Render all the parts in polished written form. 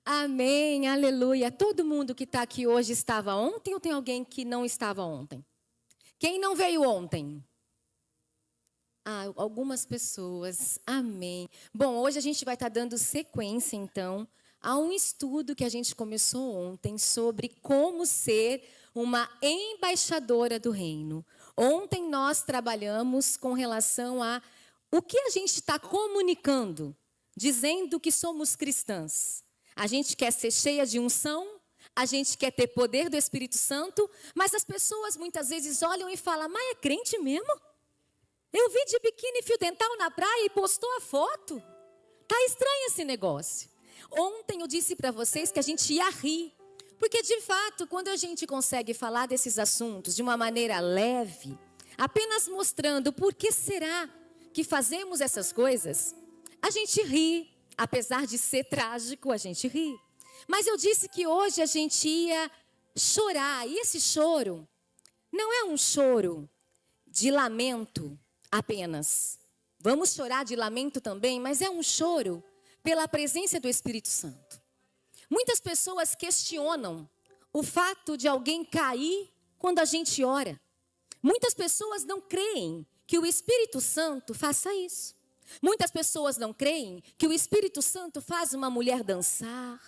Amém, aleluia. Todo mundo que está aqui hoje estava ontem ou tem alguém que não estava ontem? Quem não veio ontem? Algumas pessoas. Amém. Bom, hoje a gente vai estar dando sequência, então, a um estudo que a gente começou ontem sobre como ser uma embaixadora do reino. Ontem nós trabalhamos com relação a o que a gente está comunicando, dizendo que somos cristãs. A gente quer ser cheia de unção, a gente quer ter poder do Espírito Santo, mas as pessoas muitas vezes olham e falam, mas é crente mesmo? Eu vi de biquíni e fio dental na praia e postou a foto. Tá estranho esse negócio. Ontem eu disse para vocês que a gente ia rir, porque de fato, quando a gente consegue falar desses assuntos de uma maneira leve, apenas mostrando por que será que fazemos essas coisas, a gente ri. Apesar de ser trágico, a gente ri. Mas eu disse que hoje a gente ia chorar. E esse choro não é um choro de lamento apenas. Vamos chorar de lamento também, mas é um choro pela presença do Espírito Santo. Muitas pessoas questionam o fato de alguém cair quando a gente ora. Muitas pessoas não creem que o Espírito Santo faça isso. Muitas pessoas não creem que o Espírito Santo faz uma mulher dançar,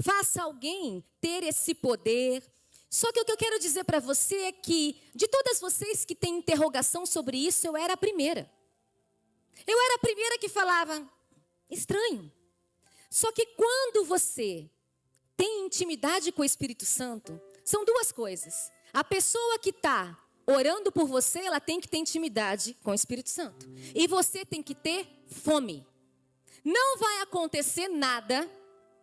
faça alguém ter esse poder. Só que o que eu quero dizer para você é que, de todas vocês que têm interrogação sobre isso, eu era a primeira. Eu era a primeira que falava, estranho. Só que quando você tem intimidade com o Espírito Santo, são duas coisas. A pessoa que está orando por você, ela tem que ter intimidade com o Espírito Santo. E você tem que ter fome. Não vai acontecer nada,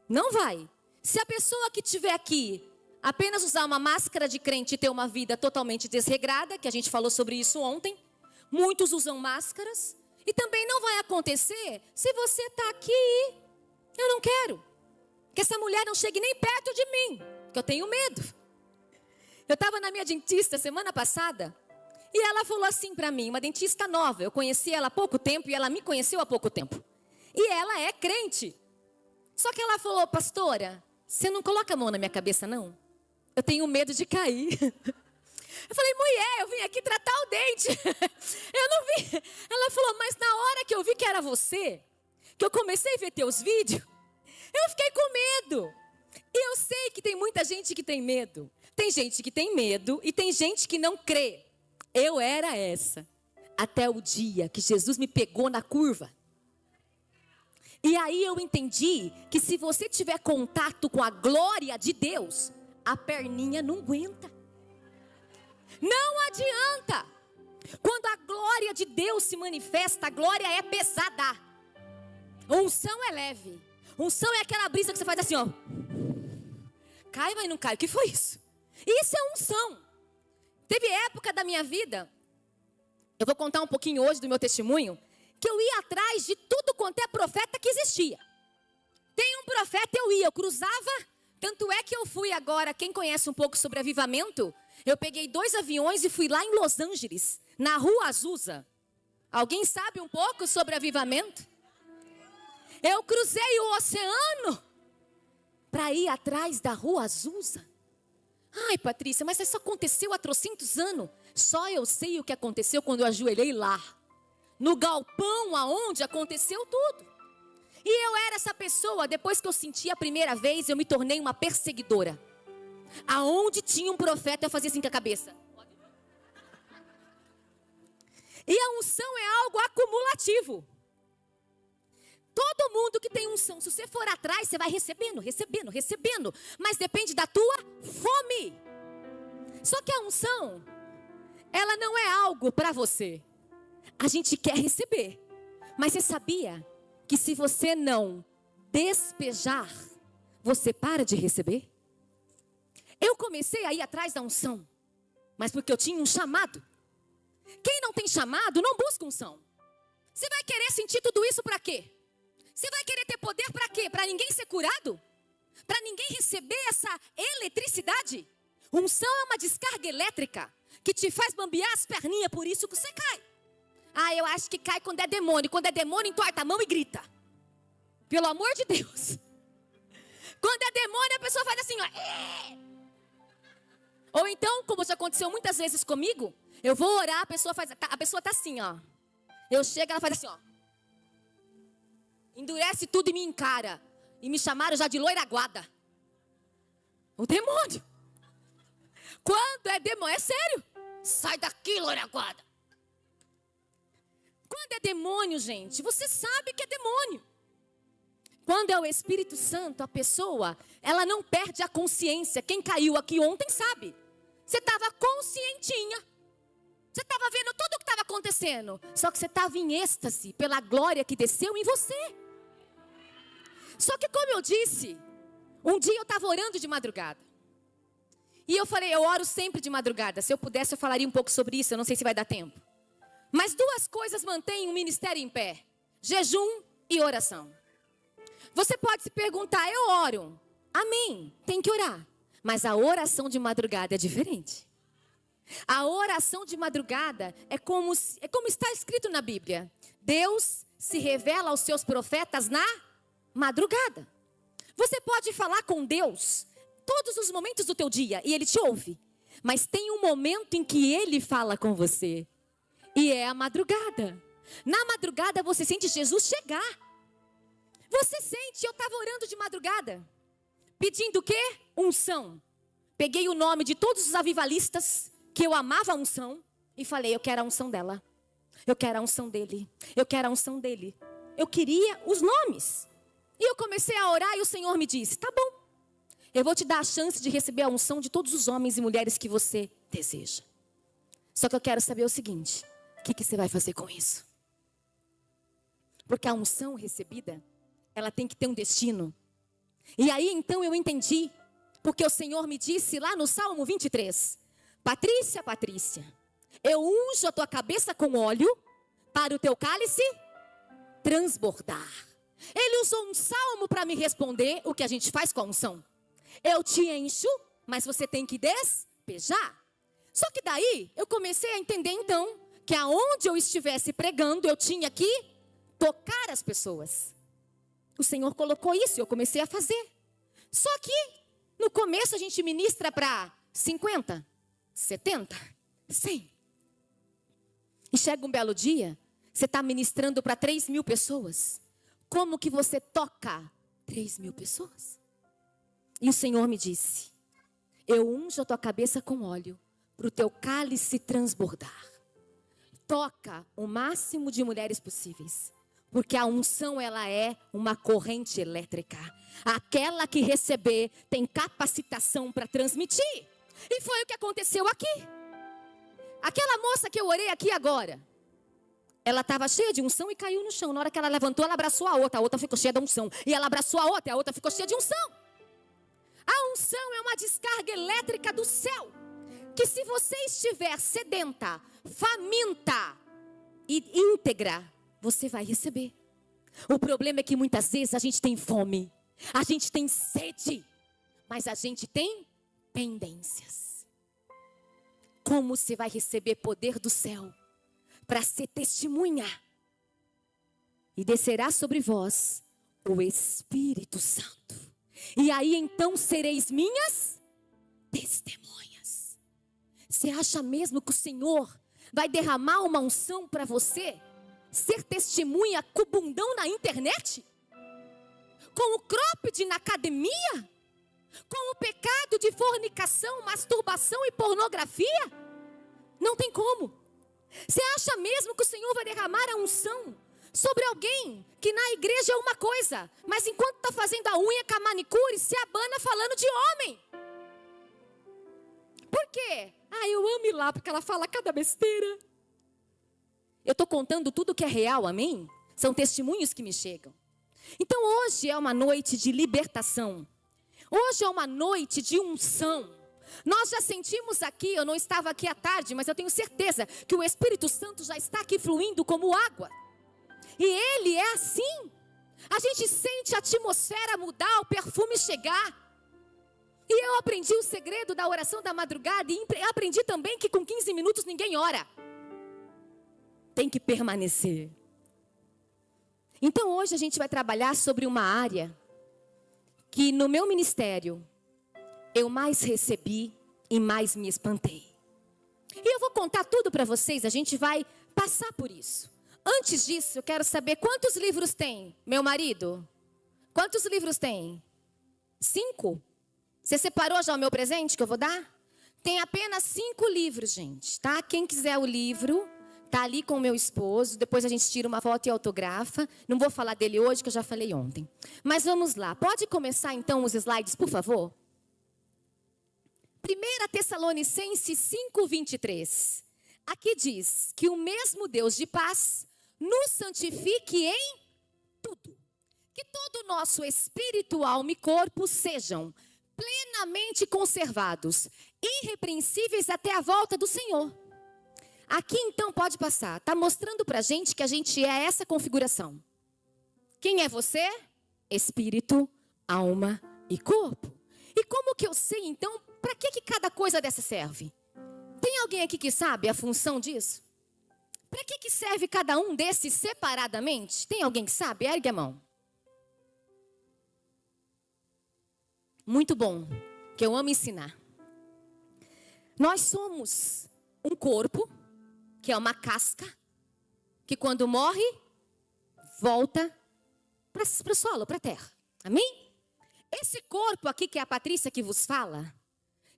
não vai. Se a pessoa que estiver aqui apenas usar uma máscara de crente e ter uma vida totalmente desregrada, que a gente falou sobre isso ontem, muitos usam máscaras, e também não vai acontecer se você está aqui e eu não quero. Que essa mulher não chegue nem perto de mim, porque eu tenho medo. Eu estava na minha dentista semana passada e ela falou assim para mim, uma dentista nova. Eu conheci ela há pouco tempo e ela me conheceu há pouco tempo. E ela é crente. Só que ela falou, pastora, você não coloca a mão na minha cabeça não? Eu tenho medo de cair. Eu falei, mulher, eu vim aqui tratar o dente. Eu não vi. Ela falou, mas na hora que eu vi que era você, que eu comecei a ver teus vídeos, eu fiquei com medo. E eu sei que tem muita gente que tem medo. Tem gente que tem medo e tem gente que não crê. Eu era essa. Até o dia que Jesus me pegou na curva. E aí eu entendi que se você tiver contato com a glória de Deus, a perninha não aguenta. Não adianta. Quando a glória de Deus se manifesta, a glória é pesada. Unção é leve. Unção é aquela brisa que você faz assim, ó. Cai, mas não cai. O que foi isso? Isso é unção. Teve época da minha vida, eu vou contar um pouquinho hoje do meu testemunho, que eu ia atrás de tudo quanto é profeta que existia. Tem um profeta, eu cruzava. Tanto é que eu fui agora, quem conhece um pouco sobre avivamento, eu peguei 2 aviões e fui lá em Los Angeles, na Rua Azusa. Alguém sabe um pouco sobre avivamento? Eu cruzei o oceano para ir atrás da Rua Azusa. Ai, Patrícia, mas isso aconteceu há trocentos anos. Só eu sei o que aconteceu quando eu ajoelhei lá. No galpão aonde aconteceu tudo. E eu era essa pessoa, depois que eu senti a primeira vez, eu me tornei uma perseguidora. Aonde tinha um profeta, eu fazia assim com a cabeça. E a unção é algo acumulativo. Todo mundo que tem unção, se você for atrás, você vai recebendo. Mas depende da tua fome. Só que a unção, ela não é algo para você. A gente quer receber. Mas você sabia que se você não despejar, você para de receber? Eu comecei a ir atrás da unção, mas porque eu tinha um chamado. Quem não tem chamado, não busca unção. Você vai querer sentir tudo isso para quê? Você vai querer ter poder para quê? Para ninguém ser curado? Para ninguém receber essa eletricidade? Unção é uma descarga elétrica que te faz bambear as perninhas, por isso que você cai. Eu acho que cai quando é demônio. Quando é demônio, entorta a mão e grita. Pelo amor de Deus. Quando é demônio, a pessoa faz assim, ó. É. Ou então, como já aconteceu muitas vezes comigo, eu vou orar, a pessoa tá assim, ó. Eu chego, ela faz assim, ó. Endurece tudo e me encara. E me chamaram já de loira aguada. O demônio. Quando é demônio, é sério. Sai daqui, loira aguada. Quando é demônio, gente, você sabe que é demônio. Quando é o Espírito Santo, a pessoa, ela não perde a consciência. Quem caiu aqui ontem sabe. Você estava conscientinha. Você estava vendo tudo o que estava acontecendo. Só que você estava em êxtase pela glória que desceu em você. Só que como eu disse, um dia eu estava orando de madrugada. E eu falei, eu oro sempre de madrugada. Se eu pudesse, eu falaria um pouco sobre isso. Eu não sei se vai dar tempo. Mas duas coisas mantêm o ministério em pé. Jejum e oração. Você pode se perguntar, eu oro. Amém, tem que orar. Mas a oração de madrugada é diferente. A oração de madrugada é como está escrito na Bíblia. Deus se revela aos seus profetas na madrugada. Você pode falar com Deus todos os momentos do teu dia e Ele te ouve. Mas tem um momento em que Ele fala com você. E é a madrugada. Na madrugada você sente Jesus chegar. Você sente, eu estava orando de madrugada. Pedindo o quê? Unção. Peguei o nome de todos os avivalistas que eu amava a unção. E falei, eu quero a unção dela. Eu quero a unção dele. Eu quero a unção dele. Eu queria os nomes. E eu comecei a orar e o Senhor me disse, tá bom. Eu vou te dar a chance de receber a unção de todos os homens e mulheres que você deseja. Só que eu quero saber o seguinte. O que você vai fazer com isso? Porque a unção recebida, ela tem que ter um destino. E aí então eu entendi. Porque o Senhor me disse lá no Salmo 23. Patrícia, Patrícia, eu unjo a tua cabeça com óleo para o teu cálice transbordar. Ele usou um salmo para me responder o que a gente faz com a unção. Eu te encho, mas você tem que despejar. Só que daí eu comecei a entender então que aonde eu estivesse pregando, eu tinha que tocar as pessoas. O Senhor colocou isso e eu comecei a fazer. Só que no começo a gente ministra para 50, 70, 100. E chega um belo dia, você está ministrando para 3.000 pessoas. Como que você toca 3.000 pessoas? E o Senhor me disse, eu unjo a tua cabeça com óleo, para o teu cálice transbordar. Toca o máximo de mulheres possíveis. Porque a unção, ela é uma corrente elétrica. Aquela que receber tem capacitação para transmitir. E foi o que aconteceu aqui. Aquela moça que eu orei aqui agora, ela estava cheia de unção e caiu no chão. Na hora que ela levantou, ela abraçou a outra ficou cheia de unção. E ela abraçou a outra ficou cheia de unção. A unção é uma descarga elétrica do céu. Que se você estiver sedenta, faminta e íntegra, você vai receber. O problema é que muitas vezes a gente tem fome, a gente tem sede, mas a gente tem pendências. Como você vai receber poder do céu para ser testemunha? E descerá sobre vós o Espírito Santo. E aí então sereis minhas testemunhas. Você acha mesmo que o Senhor vai derramar uma unção para você? Ser testemunha com o bundão na internet? Com o cropped na academia? Com o pecado de fornicação, masturbação e pornografia? Não tem como. Você acha mesmo que o Senhor vai derramar a unção sobre alguém que na igreja é uma coisa, mas enquanto está fazendo a unha com a manicure, se abana falando de homem? Por quê? Eu amo ir lá porque ela fala cada besteira. Eu estou contando tudo que é real, amém? São testemunhos que me chegam. Então hoje é uma noite de libertação. Hoje é uma noite de unção. Nós já sentimos aqui, eu não estava aqui à tarde, mas eu tenho certeza que o Espírito Santo já está aqui fluindo como água. E Ele é assim. A gente sente a atmosfera mudar, o perfume chegar. E eu aprendi o segredo da oração da madrugada e aprendi também que com 15 minutos ninguém ora. Tem que permanecer. Então hoje a gente vai trabalhar sobre uma área que no meu ministério eu mais recebi e mais me espantei. E eu vou contar tudo para vocês, a gente vai passar por isso. Antes disso, eu quero saber quantos livros tem meu marido? Quantos livros tem? 5? Você separou já o meu presente que eu vou dar? Tem apenas 5 livros, gente, tá? Quem quiser o livro, tá ali com o meu esposo. Depois a gente tira uma foto e autografa. Não vou falar dele hoje, que eu já falei ontem. Mas vamos lá. Pode começar então os slides, por favor? 1 Tessalonicenses 5:23. Aqui diz que o mesmo Deus de paz nos santifique em tudo. Que todo o nosso espírito, alma e corpo sejam plenamente conservados, irrepreensíveis até a volta do Senhor. Aqui então pode passar. Está mostrando para a gente que a gente é essa configuração. Quem é você? Espírito, alma e corpo. E como que eu sei então para que cada coisa dessa serve? Tem alguém aqui que sabe a função disso? Para que serve cada um desses separadamente? Tem alguém que sabe? Ergue a mão. Muito bom, que eu amo ensinar. Nós somos um corpo, que é uma casca, que quando morre, volta para o solo, para a terra. Amém? Esse corpo aqui, que é a Patrícia que vos fala,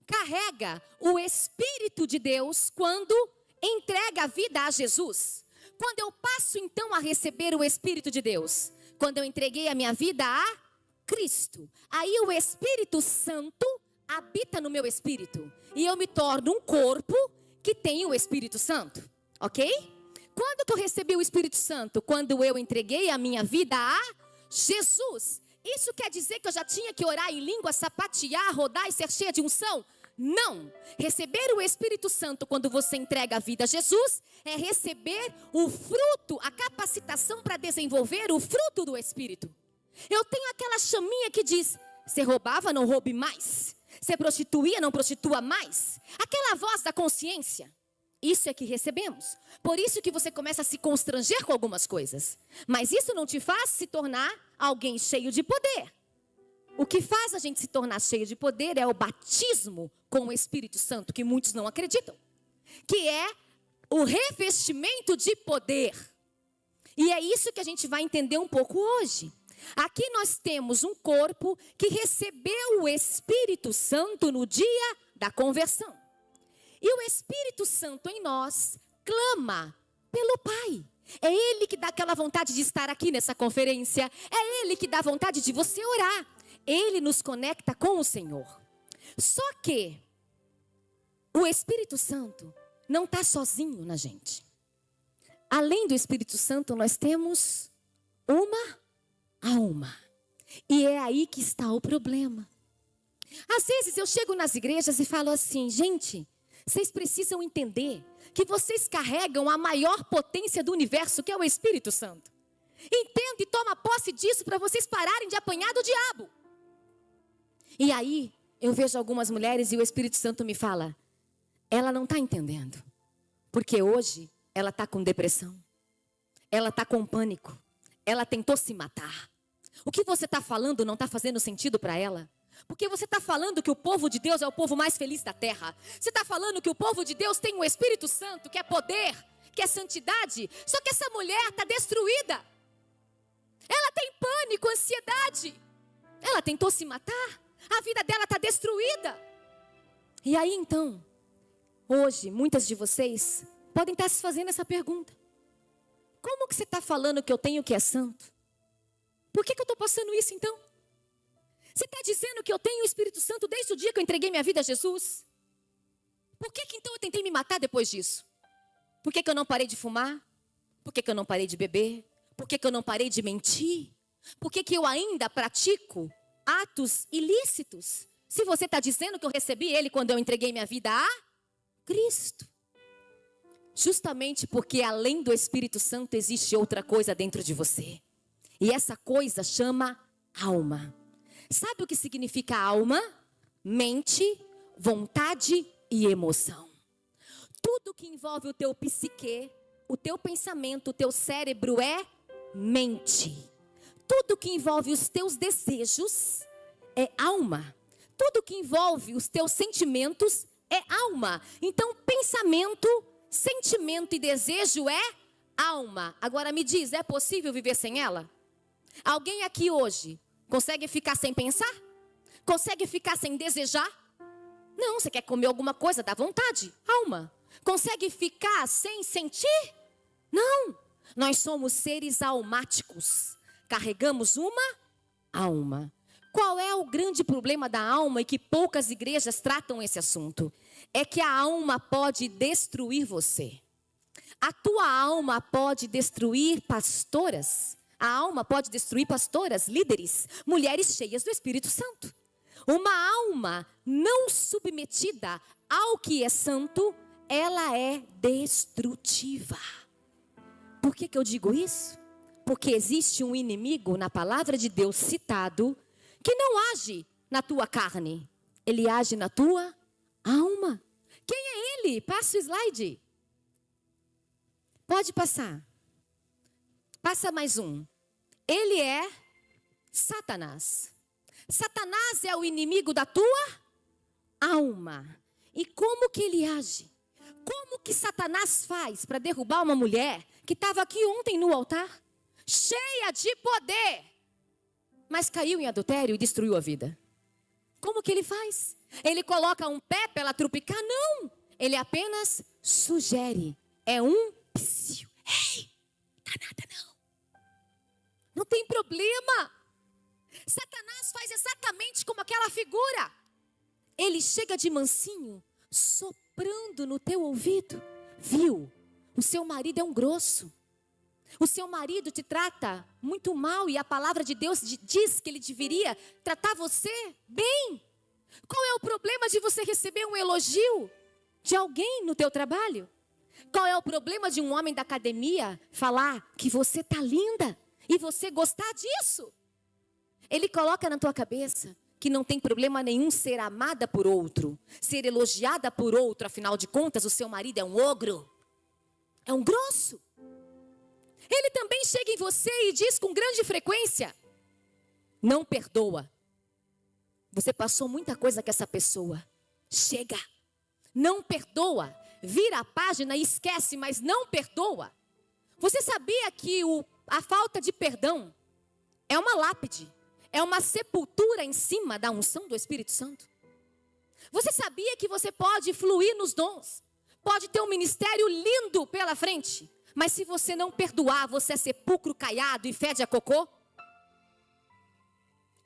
carrega o Espírito de Deus quando entrega a vida a Jesus. Quando eu passo então a receber o Espírito de Deus, quando eu entreguei a minha vida a Cristo, aí o Espírito Santo habita no meu espírito e eu me torno um corpo que tem o Espírito Santo, ok? Quando que eu recebi o Espírito Santo? Quando eu entreguei a minha vida a Jesus. Isso quer dizer que eu já tinha que orar em língua, sapatear, rodar e ser cheia de unção? Não. Receber o Espírito Santo quando você entrega a vida a Jesus é receber o fruto, a capacitação para desenvolver o fruto do Espírito. Eu tenho aquela chaminha que diz: você roubava, não roube mais. Você prostituía, não prostitua mais. Aquela voz da consciência. Isso é que recebemos. Por isso que você começa a se constranger com algumas coisas. Mas isso não te faz se tornar alguém cheio de poder. O que faz a gente se tornar cheio de poder é o batismo com o Espírito Santo, que muitos não acreditam. Que é o revestimento de poder. E é isso que a gente vai entender um pouco hoje. Aqui nós temos um corpo que recebeu o Espírito Santo no dia da conversão. E o Espírito Santo em nós clama pelo Pai. É Ele que dá aquela vontade de estar aqui nessa conferência. É Ele que dá vontade de você orar. Ele nos conecta com o Senhor. Só que o Espírito Santo não está sozinho na gente. Além do Espírito Santo, nós temos uma alma. E é aí que está o problema. Às vezes eu chego nas igrejas e falo assim: gente, vocês precisam entender que vocês carregam a maior potência do universo, que é o Espírito Santo. Entenda e toma posse disso para vocês pararem de apanhar do diabo. E aí eu vejo algumas mulheres e o Espírito Santo me fala: ela não está entendendo. Porque hoje ela está com depressão. Ela está com pânico. Ela tentou se matar. O que você está falando não está fazendo sentido para ela. Porque você está falando que o povo de Deus é o povo mais feliz da terra. Você está falando que o povo de Deus tem o Espírito Santo, que é poder, que é santidade. Só que essa mulher está destruída. Ela tem pânico, ansiedade. Ela tentou se matar. A vida dela está destruída. E aí então, hoje, muitas de vocês podem estar se fazendo essa pergunta: como que você está falando que eu tenho que é santo? Por que eu estou passando isso então? Você está dizendo que eu tenho o Espírito Santo desde o dia que eu entreguei minha vida a Jesus? Por que então eu tentei me matar depois disso? Por que eu não parei de fumar? Por que eu não parei de beber? Por que eu não parei de mentir? Por que eu ainda pratico atos ilícitos? Se você está dizendo que eu recebi Ele quando eu entreguei minha vida a Cristo. Justamente porque além do Espírito Santo existe outra coisa dentro de você. E essa coisa chama alma. Sabe o que significa alma? Mente, vontade e emoção. Tudo que envolve o teu psique, o teu pensamento, o teu cérebro é mente. Tudo que envolve os teus desejos é alma. Tudo que envolve os teus sentimentos é alma. Então, pensamento, sentimento e desejo é alma. Agora me diz, é possível viver sem ela? Alguém aqui hoje consegue ficar sem pensar? Consegue ficar sem desejar? Não, você quer comer alguma coisa, dá vontade, alma. Consegue ficar sem sentir? Não. Nós somos seres almáticos. Carregamos uma alma. Qual é o grande problema da alma e que poucas igrejas tratam esse assunto? É que a alma pode destruir você. A tua alma pode destruir pastoras. A alma pode destruir pastoras, líderes, mulheres cheias do Espírito Santo. Uma alma não submetida ao que é santo, ela é destrutiva. Por que eu digo isso? Porque existe um inimigo na palavra de Deus citado que não age na tua carne, ele age na tua alma. Quem é ele? Passa o slide. Pode passar. Passa mais um. Ele é Satanás. Satanás é o inimigo da tua alma. E como que ele age? Como que Satanás faz para derrubar uma mulher que estava aqui ontem no altar, cheia de poder, mas caiu em adultério e destruiu a vida? Como que ele faz? Ele coloca um pé para ela trupicar? Não. Ele apenas sugere. É um psiu. Ei, tá nada não. Não tem problema. Satanás faz exatamente como aquela figura. Ele chega de mansinho, soprando no teu ouvido. Viu? O seu marido é um grosso. O seu marido te trata muito mal e a palavra de Deus diz que ele deveria tratar você bem. Qual é o problema de você receber um elogio de alguém no teu trabalho? Qual é o problema de um homem da academia falar que você tá linda e você gostar disso? Ele coloca na tua cabeça que não tem problema nenhum ser amada por outro, ser elogiada por outro. Afinal de contas, o seu marido é um ogro, é um grosso. Ele também chega em você e diz com grande frequência: não perdoa. Você passou muita coisa com essa pessoa. Chega, não perdoa. Vira a página e esquece, mas não perdoa. Você sabia que a falta de perdão é uma lápide? É uma sepultura em cima da unção do Espírito Santo? Você sabia que você pode fluir nos dons? Pode ter um ministério lindo pela frente, mas se você não perdoar, você é sepulcro caiado e fede a cocô?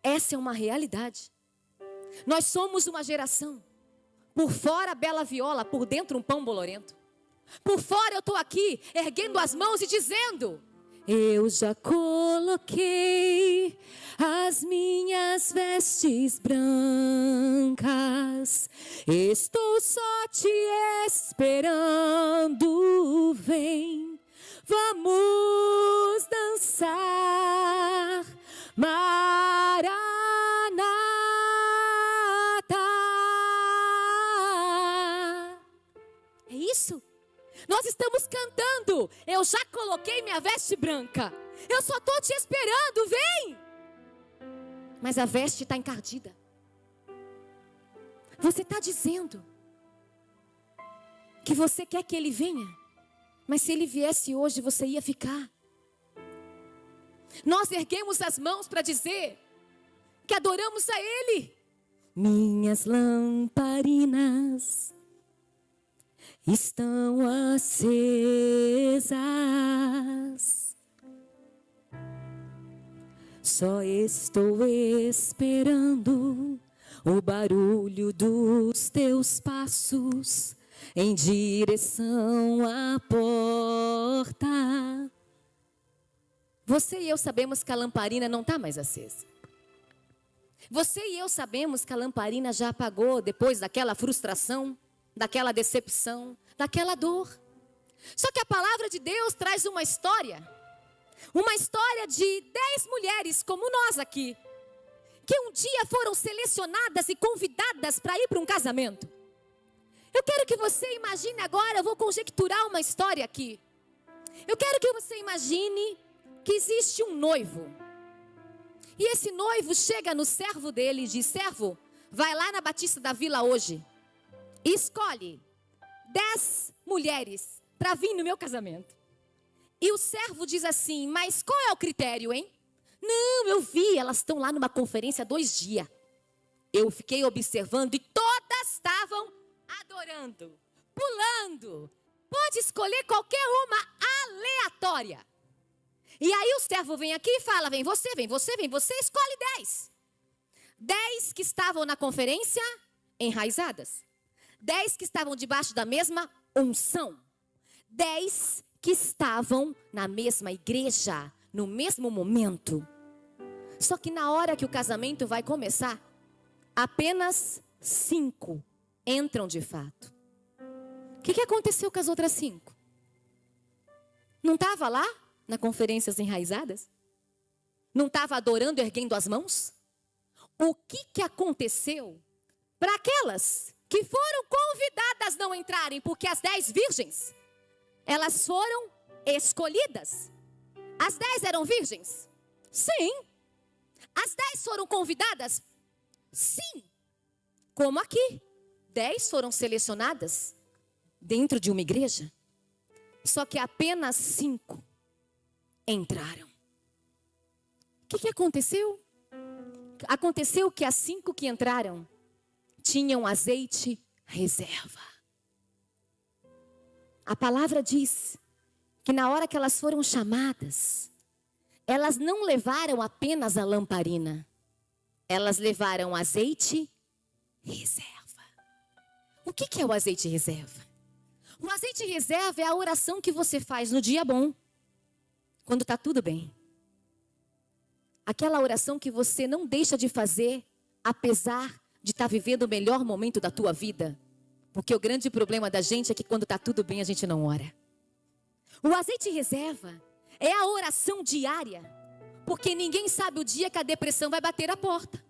Essa é uma realidade. Nós somos uma geração, por fora bela viola, por dentro um pão bolorento. Por fora eu estou aqui, erguendo as mãos e dizendo: eu já coloquei as minhas vestes brancas, estou só te esperando, vem, vamos dançar, Maranata. É isso? Nós estamos cantando: eu já coloquei minha veste branca, eu só estou te esperando, vem. Mas a veste está encardida. Você está dizendo que você quer que ele venha, mas se ele viesse hoje, você ia ficar. Nós erguemos as mãos para dizer que adoramos a ele. Minhas lamparinas estão acesas, só estou esperando o barulho dos teus passos em direção à porta. Você e eu sabemos que a lamparina não está mais acesa. Você e eu sabemos que a lamparina já apagou depois daquela frustração, daquela decepção, daquela dor. Só que a palavra de Deus traz uma história de 10 mulheres como nós aqui, que um dia foram selecionadas e convidadas para ir para um casamento. Eu quero que você imagine agora, eu vou conjecturar uma história aqui. Eu quero que você imagine que existe um noivo. E esse noivo chega no servo dele e diz: servo, vai lá na Batista da Vila hoje e escolhe 10 mulheres para vir no meu casamento. E o servo diz assim: mas qual é o critério, hein? Não, eu vi, elas estão lá numa conferência há 2 dias. Eu fiquei observando e todas estavam adorando, pulando. Pode escolher qualquer uma aleatória. E aí o servo vem aqui e fala: vem você, escolhe 10. 10 que estavam na conferência enraizadas. 10 que estavam debaixo da mesma unção. 10 que estavam na mesma igreja, no mesmo momento. Só que na hora que o casamento vai começar, apenas 5 entram de fato. O que aconteceu com as outras 5? Não estava lá na conferências enraizadas? Não estava adorando, erguendo as mãos? O que aconteceu para aquelas que foram convidadas não entrarem? Porque as 10 virgens, elas foram escolhidas. As 10 eram virgens? Sim. As 10 foram convidadas? Sim. Como aqui, 10 foram selecionadas dentro de uma igreja. Só que apenas 5 entraram. O que aconteceu? Aconteceu que as 5 que entraram tinham azeite reserva. A palavra diz que na hora que elas foram chamadas, elas não levaram apenas a lamparina, elas levaram azeite reserva. O que é o azeite reserva? O azeite reserva é a oração que você faz no dia bom, quando está tudo bem. Aquela oração que você não deixa de fazer, apesar de estar vivendo o melhor momento da tua vida. Porque o grande problema da gente é que quando está tudo bem, a gente não ora. O azeite reserva é a oração diária. Porque ninguém sabe o dia que a depressão vai bater a porta.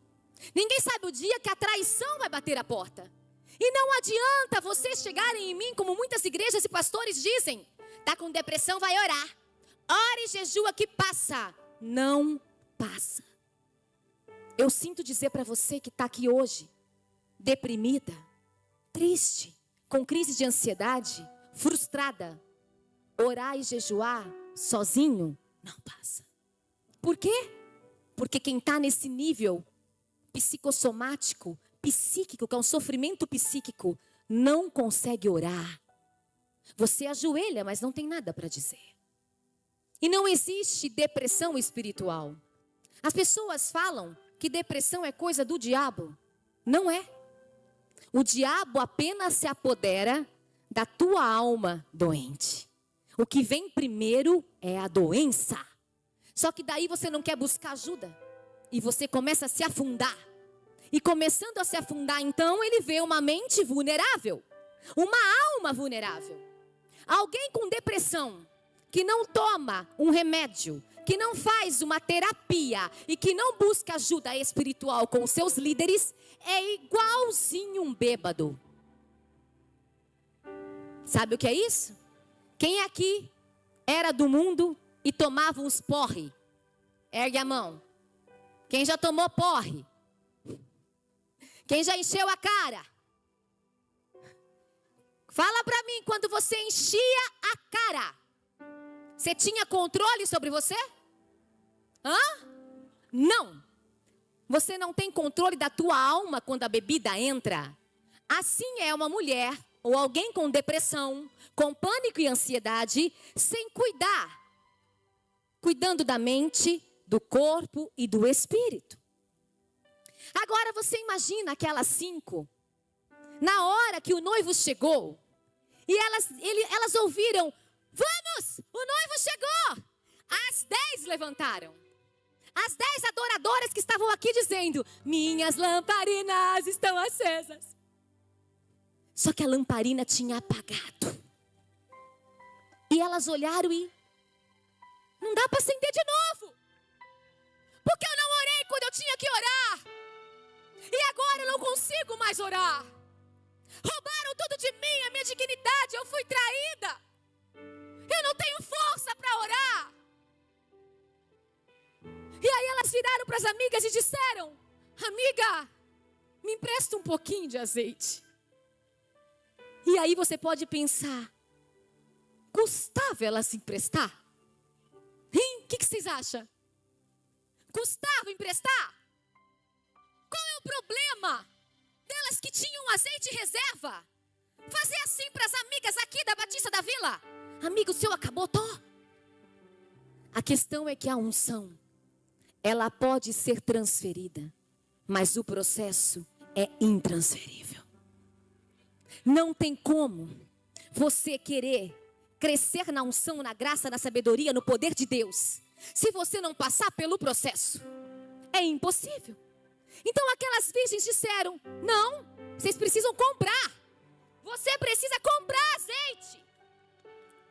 Ninguém sabe o dia que a traição vai bater a porta. E não adianta vocês chegarem em mim, como muitas igrejas e pastores dizem: tá com depressão, vai orar. Ora e jejua que passa. Não passa. Eu sinto dizer para você que está aqui hoje, deprimida, triste, com crise de ansiedade, frustrada. Orar e jejuar sozinho não passa. Por quê? Porque quem está nesse nível psicossomático, psíquico, que é um sofrimento psíquico, não consegue orar. Você ajoelha, mas não tem nada para dizer. E não existe depressão espiritual. As pessoas falam que depressão é coisa do diabo. Não é. O diabo apenas se apodera da tua alma doente. O que vem primeiro é a doença. Só que daí você não quer buscar ajuda. E você começa a se afundar. E começando a se afundar, então, ele vê uma mente vulnerável. Uma alma vulnerável. Alguém com depressão, que não toma um remédio, que não faz uma terapia e que não busca ajuda espiritual com os seus líderes, é igualzinho um bêbado. Sabe o que é isso? Quem aqui era do mundo e tomava uns porre? Ergue a mão. Quem já tomou porre? Quem já encheu a cara? Fala pra mim, quando você enchia a cara, você tinha controle sobre você? Hã? Não. Você não tem controle da tua alma quando a bebida entra. Assim é uma mulher ou alguém com depressão, com pânico e ansiedade, sem cuidar. Cuidando da mente, do corpo e do espírito. Agora você imagina aquelas 5. Na hora que o noivo chegou, e elas ouviram: vamos, o noivo chegou. As 10 levantaram. As 10 adoradoras que estavam aqui dizendo: minhas lamparinas estão acesas. Só que a lamparina tinha apagado. E elas olharam e: não dá para acender de novo. Porque eu não orei quando eu tinha que orar. E agora eu não consigo mais orar. Roubaram tudo de mim, a minha dignidade, eu fui traída. Eu não tenho força para orar. E aí elas viraram para as amigas e disseram: amiga, me empresta um pouquinho de azeite. E aí você pode pensar, custava ela se emprestar? Hein? O que vocês acham? Custava emprestar? Qual é o problema delas que tinham azeite em reserva? Fazer assim para as amigas aqui da Batista da Vila: amigo, o seu acabou, tô? A questão é que a unção, ela pode ser transferida, mas o processo é intransferível. Não tem como você querer crescer na unção, na graça, na sabedoria, no poder de Deus, se você não passar pelo processo. É impossível. Então aquelas virgens disseram: não, vocês precisam comprar. Você precisa comprar azeite.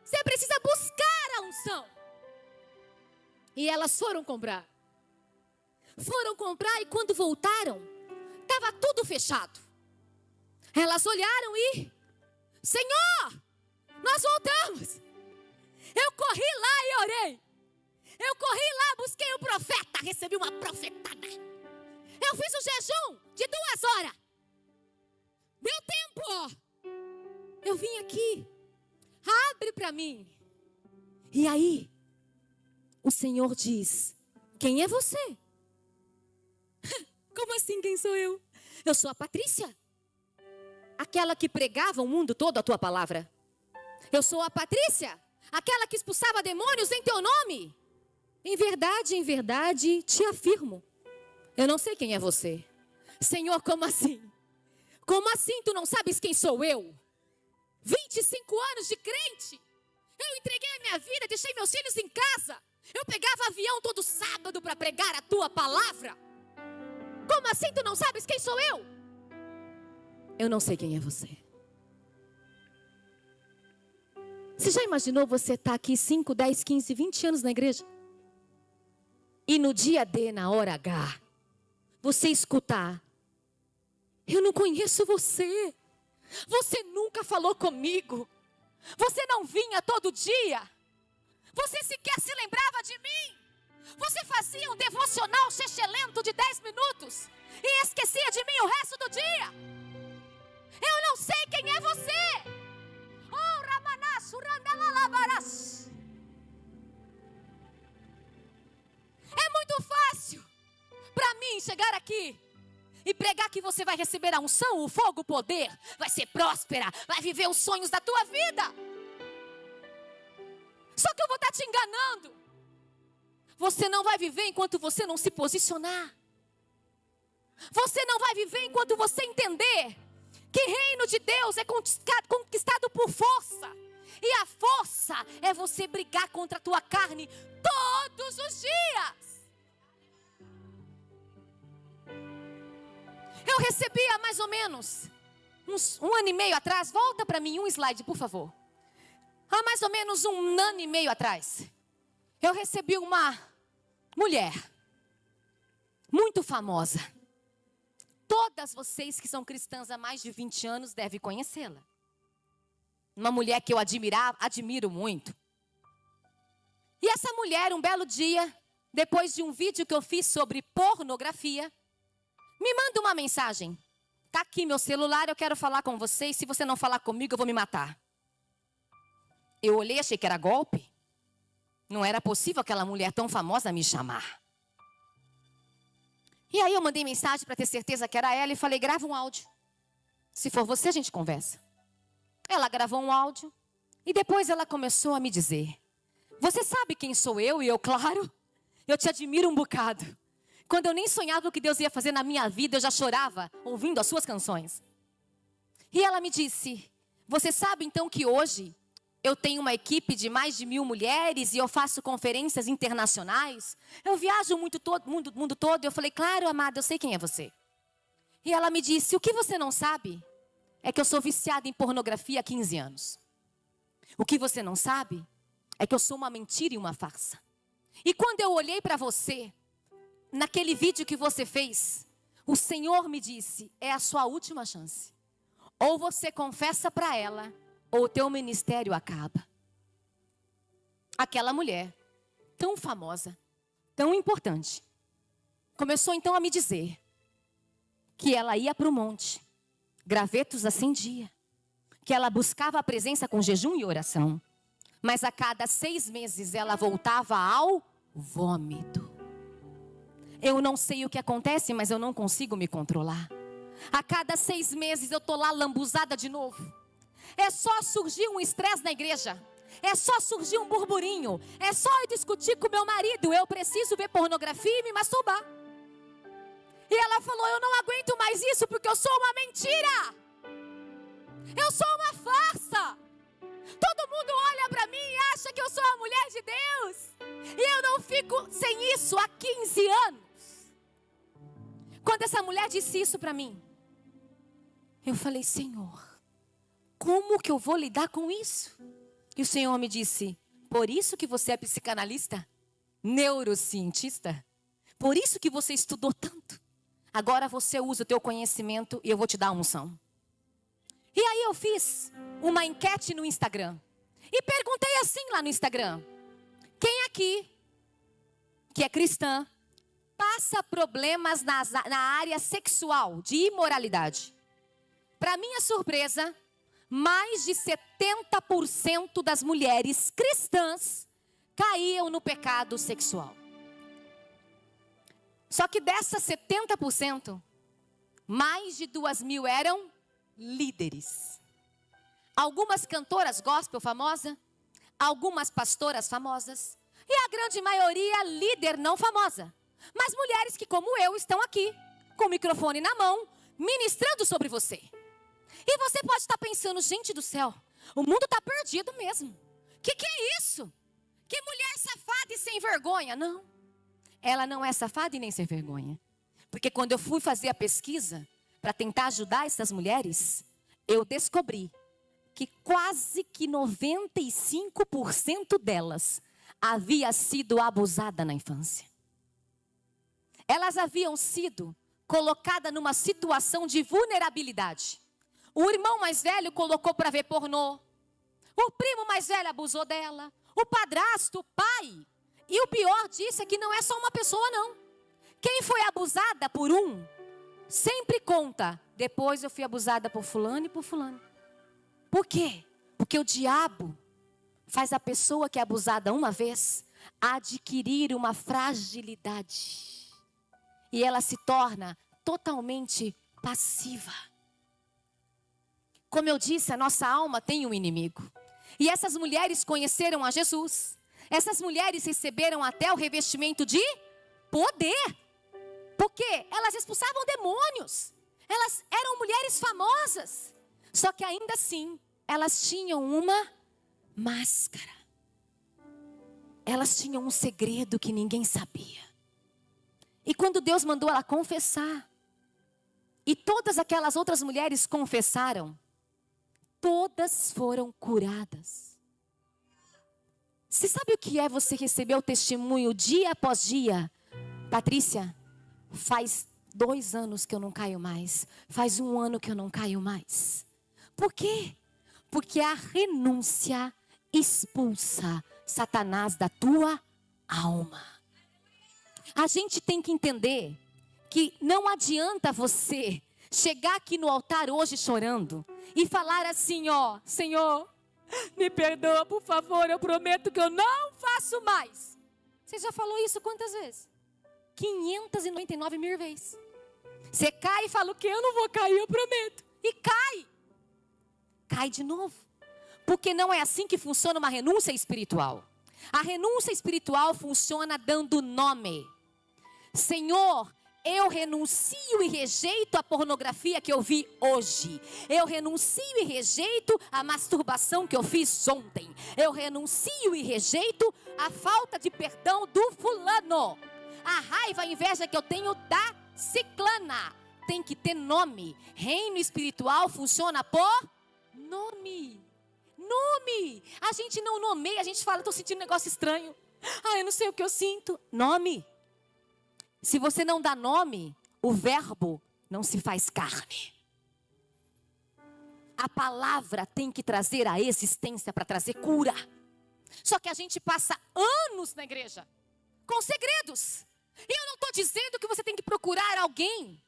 Você precisa buscar a unção. E elas foram comprar. E quando voltaram, estava tudo fechado. Elas olharam e: Senhor, nós voltamos. Eu corri lá e orei. Eu corri lá, busquei o profeta, recebi uma profetada. Eu fiz um jejum de 2 horas. Deu tempo. Eu vim aqui. Abre para mim. E aí, o Senhor diz: quem é você? Como assim, quem sou eu? Eu sou a Patrícia, aquela que pregava o mundo todo a tua palavra. Eu sou a Patrícia, aquela que expulsava demônios em teu nome. Em verdade, te afirmo, eu não sei quem é você. Senhor, como assim? Como assim tu não sabes quem sou eu? 25 anos de crente. Eu entreguei a minha vida, deixei meus filhos em casa. Eu pegava avião todo sábado para pregar a tua palavra. Como assim tu não sabes quem sou eu? Eu não sei quem é você. Você já imaginou você estar aqui 5, 10, 15, 20 anos na igreja? E no dia D, na hora H, você escutar: eu não conheço você. Você nunca falou comigo. Você não vinha todo dia. Você sequer se lembrava de mim. Você fazia um devocional chechelento de 10 minutos e esquecia de mim o resto do dia. Eu não sei quem é você. Oh, Ramanas, Urandalalabaras. É muito fácil para mim chegar aqui e pregar que você vai receber a unção, o fogo, o poder, vai ser próspera, vai viver os sonhos da tua vida. Só que eu vou estar te enganando. Você não vai viver enquanto você não se posicionar. Você não vai viver enquanto você entender que reino de Deus é conquistado por força. E a força é você brigar contra a tua carne todos os dias. Eu recebi há mais ou menos um ano e meio atrás. Volta para mim um slide, por favor. Há mais ou menos um ano e meio atrás, eu recebi uma mulher muito famosa. Todas vocês que são cristãs há mais de 20 anos devem conhecê-la. Uma mulher que eu admiro muito. E essa mulher, um belo dia, depois de um vídeo que eu fiz sobre pornografia, me manda uma mensagem: tá aqui meu celular, eu quero falar com você, e se você não falar comigo eu vou me matar. Eu olhei, achei que era golpe. Não era possível aquela mulher tão famosa me chamar. E aí eu mandei mensagem para ter certeza que era ela e falei: grava um áudio. Se for você, a gente conversa. Ela gravou um áudio e depois ela começou a me dizer: você sabe quem sou eu? E eu, claro, eu te admiro um bocado. Quando eu nem sonhava o que Deus ia fazer na minha vida, eu já chorava ouvindo as suas canções. E ela me disse: você sabe então que hoje eu tenho uma equipe de mais de 1000 mulheres e eu faço conferências internacionais? Eu viajo mundo todo. Eu falei: claro, amada, eu sei quem é você. E ela me disse: o que você não sabe é que eu sou viciada em pornografia há 15 anos. O que você não sabe é que eu sou uma mentira e uma farsa. E quando eu olhei para você, naquele vídeo que você fez, o Senhor me disse: é a sua última chance. Ou você confessa para ela, ou o teu ministério acaba. Aquela mulher, tão famosa, tão importante, começou então a me dizer que ela ia para o monte, gravetos acendia, que ela buscava a presença com jejum e oração, mas a cada 6 meses ela voltava ao vômito. Eu não sei o que acontece, mas eu não consigo me controlar. A cada 6 meses eu tô lá lambuzada de novo. É só surgir um estresse na igreja. É só surgir um burburinho. É só eu discutir com meu marido. Eu preciso ver pornografia e me masturbar. E ela falou, eu não aguento mais isso porque eu sou uma mentira. Eu sou uma farsa. Todo mundo olha para mim e acha que eu sou a mulher de Deus. E eu não fico sem isso há 15 anos. Quando essa mulher disse isso para mim, eu falei, Senhor, como que eu vou lidar com isso? E o Senhor me disse, por isso que você é psicanalista, neurocientista, por isso que você estudou tanto. Agora você usa o teu conhecimento e eu vou te dar a unção. E aí eu fiz uma enquete no Instagram. E perguntei assim lá no Instagram. Quem aqui, que é cristã, passa problemas na área sexual, de imoralidade? Para minha surpresa, mais de 70% das mulheres cristãs caíam no pecado sexual. Só que dessas 70%, mais de 2.000 eram líderes. Algumas cantoras gospel famosas, algumas pastoras famosas, e a grande maioria líder não famosa. Mas mulheres que, como eu, estão aqui, com o microfone na mão, ministrando sobre você. E você pode estar pensando, gente do céu, o mundo está perdido mesmo. Que é isso? Que mulher safada e sem vergonha? Não, ela não é safada e nem sem vergonha. Porque quando eu fui fazer a pesquisa para tentar ajudar essas mulheres, eu descobri que quase que 95% delas havia sido abusada na infância. Elas haviam sido colocadas numa situação de vulnerabilidade. O irmão mais velho colocou para ver pornô. O primo mais velho abusou dela. O padrasto, o pai. E o pior disso é que não é só uma pessoa, não. Quem foi abusada por um, sempre conta. Depois eu fui abusada por fulano e por fulano. Por quê? Porque o diabo faz a pessoa que é abusada uma vez adquirir uma fragilidade. E ela se torna totalmente passiva. Como eu disse, a nossa alma tem um inimigo. E essas mulheres conheceram a Jesus. Essas mulheres receberam até o revestimento de poder. Porque elas expulsavam demônios. Elas eram mulheres famosas. Só que ainda assim, elas tinham uma máscara. Elas tinham um segredo que ninguém sabia. E quando Deus mandou ela confessar, e todas aquelas outras mulheres confessaram, todas foram curadas. Você sabe o que é você receber o testemunho dia após dia? Patrícia, faz 2 anos que eu não caio mais. Faz 1 ano que eu não caio mais. Por quê? Porque a renúncia expulsa Satanás da tua alma. A gente tem que entender que não adianta você chegar aqui no altar hoje chorando e falar assim, ó, Senhor, me perdoa, por favor, eu prometo que eu não faço mais. Você já falou isso quantas vezes? 599.000 vezes. Você cai e fala o que? Eu não vou cair, eu prometo. E cai. Cai de novo. Porque não é assim que funciona uma renúncia espiritual. A renúncia espiritual funciona dando nome. Senhor, eu renuncio e rejeito a pornografia que eu vi hoje. Eu renuncio e rejeito a masturbação que eu fiz ontem. Eu renuncio e rejeito a falta de perdão do fulano. A raiva, a inveja que eu tenho da ciclana. Tem que ter nome. Reino espiritual funciona por nome. Nome. A gente não nomeia, a gente fala, estou sentindo um negócio estranho. Ah, eu não sei o que eu sinto. Nome. Se você não dá nome, o verbo não se faz carne. A palavra tem que trazer a existência para trazer cura. Só que a gente passa anos na igreja, com segredos. E eu não estou dizendo que você tem que procurar alguém,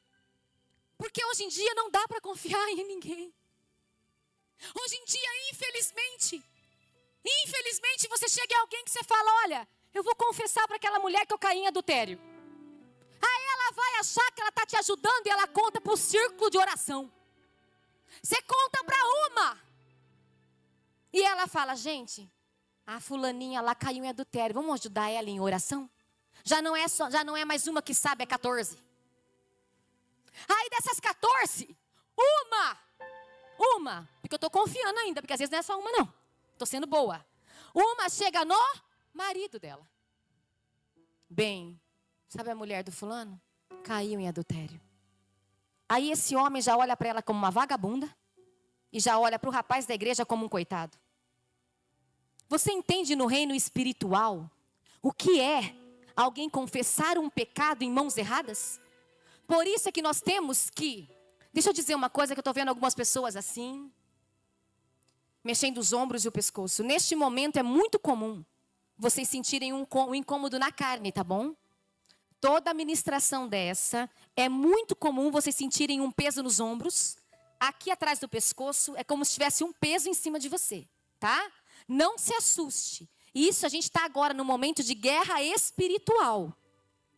porque hoje em dia não dá para confiar em ninguém. Hoje em dia, infelizmente, você chega em alguém que você fala, olha, eu vou confessar para aquela mulher que eu caí em adultério. Aí ela vai achar que ela está te ajudando e ela conta para o círculo de oração. Você conta para uma. E ela fala, gente, a fulaninha lá caiu em adultério, vamos ajudar ela em oração? Já não é mais uma que sabe, é 14. Aí dessas 14, uma, porque eu estou confiando ainda, porque às vezes não é só uma não, estou sendo boa. Uma chega no marido dela. Bem, sabe a mulher do fulano? Caiu em adultério. Aí esse homem já olha para ela como uma vagabunda e já olha para o rapaz da igreja como um coitado. Você entende no reino espiritual o que é alguém confessar um pecado em mãos erradas? Por isso é que nós temos que... Deixa eu dizer uma coisa que eu estou vendo algumas pessoas assim, mexendo os ombros e o pescoço. Neste momento é muito comum vocês sentirem um incômodo na carne, tá bom? Toda ministração dessa, é muito comum vocês sentirem um peso nos ombros. Aqui atrás do pescoço é como se tivesse um peso em cima de você, tá? Não se assuste. Isso a gente está agora no momento de guerra espiritual,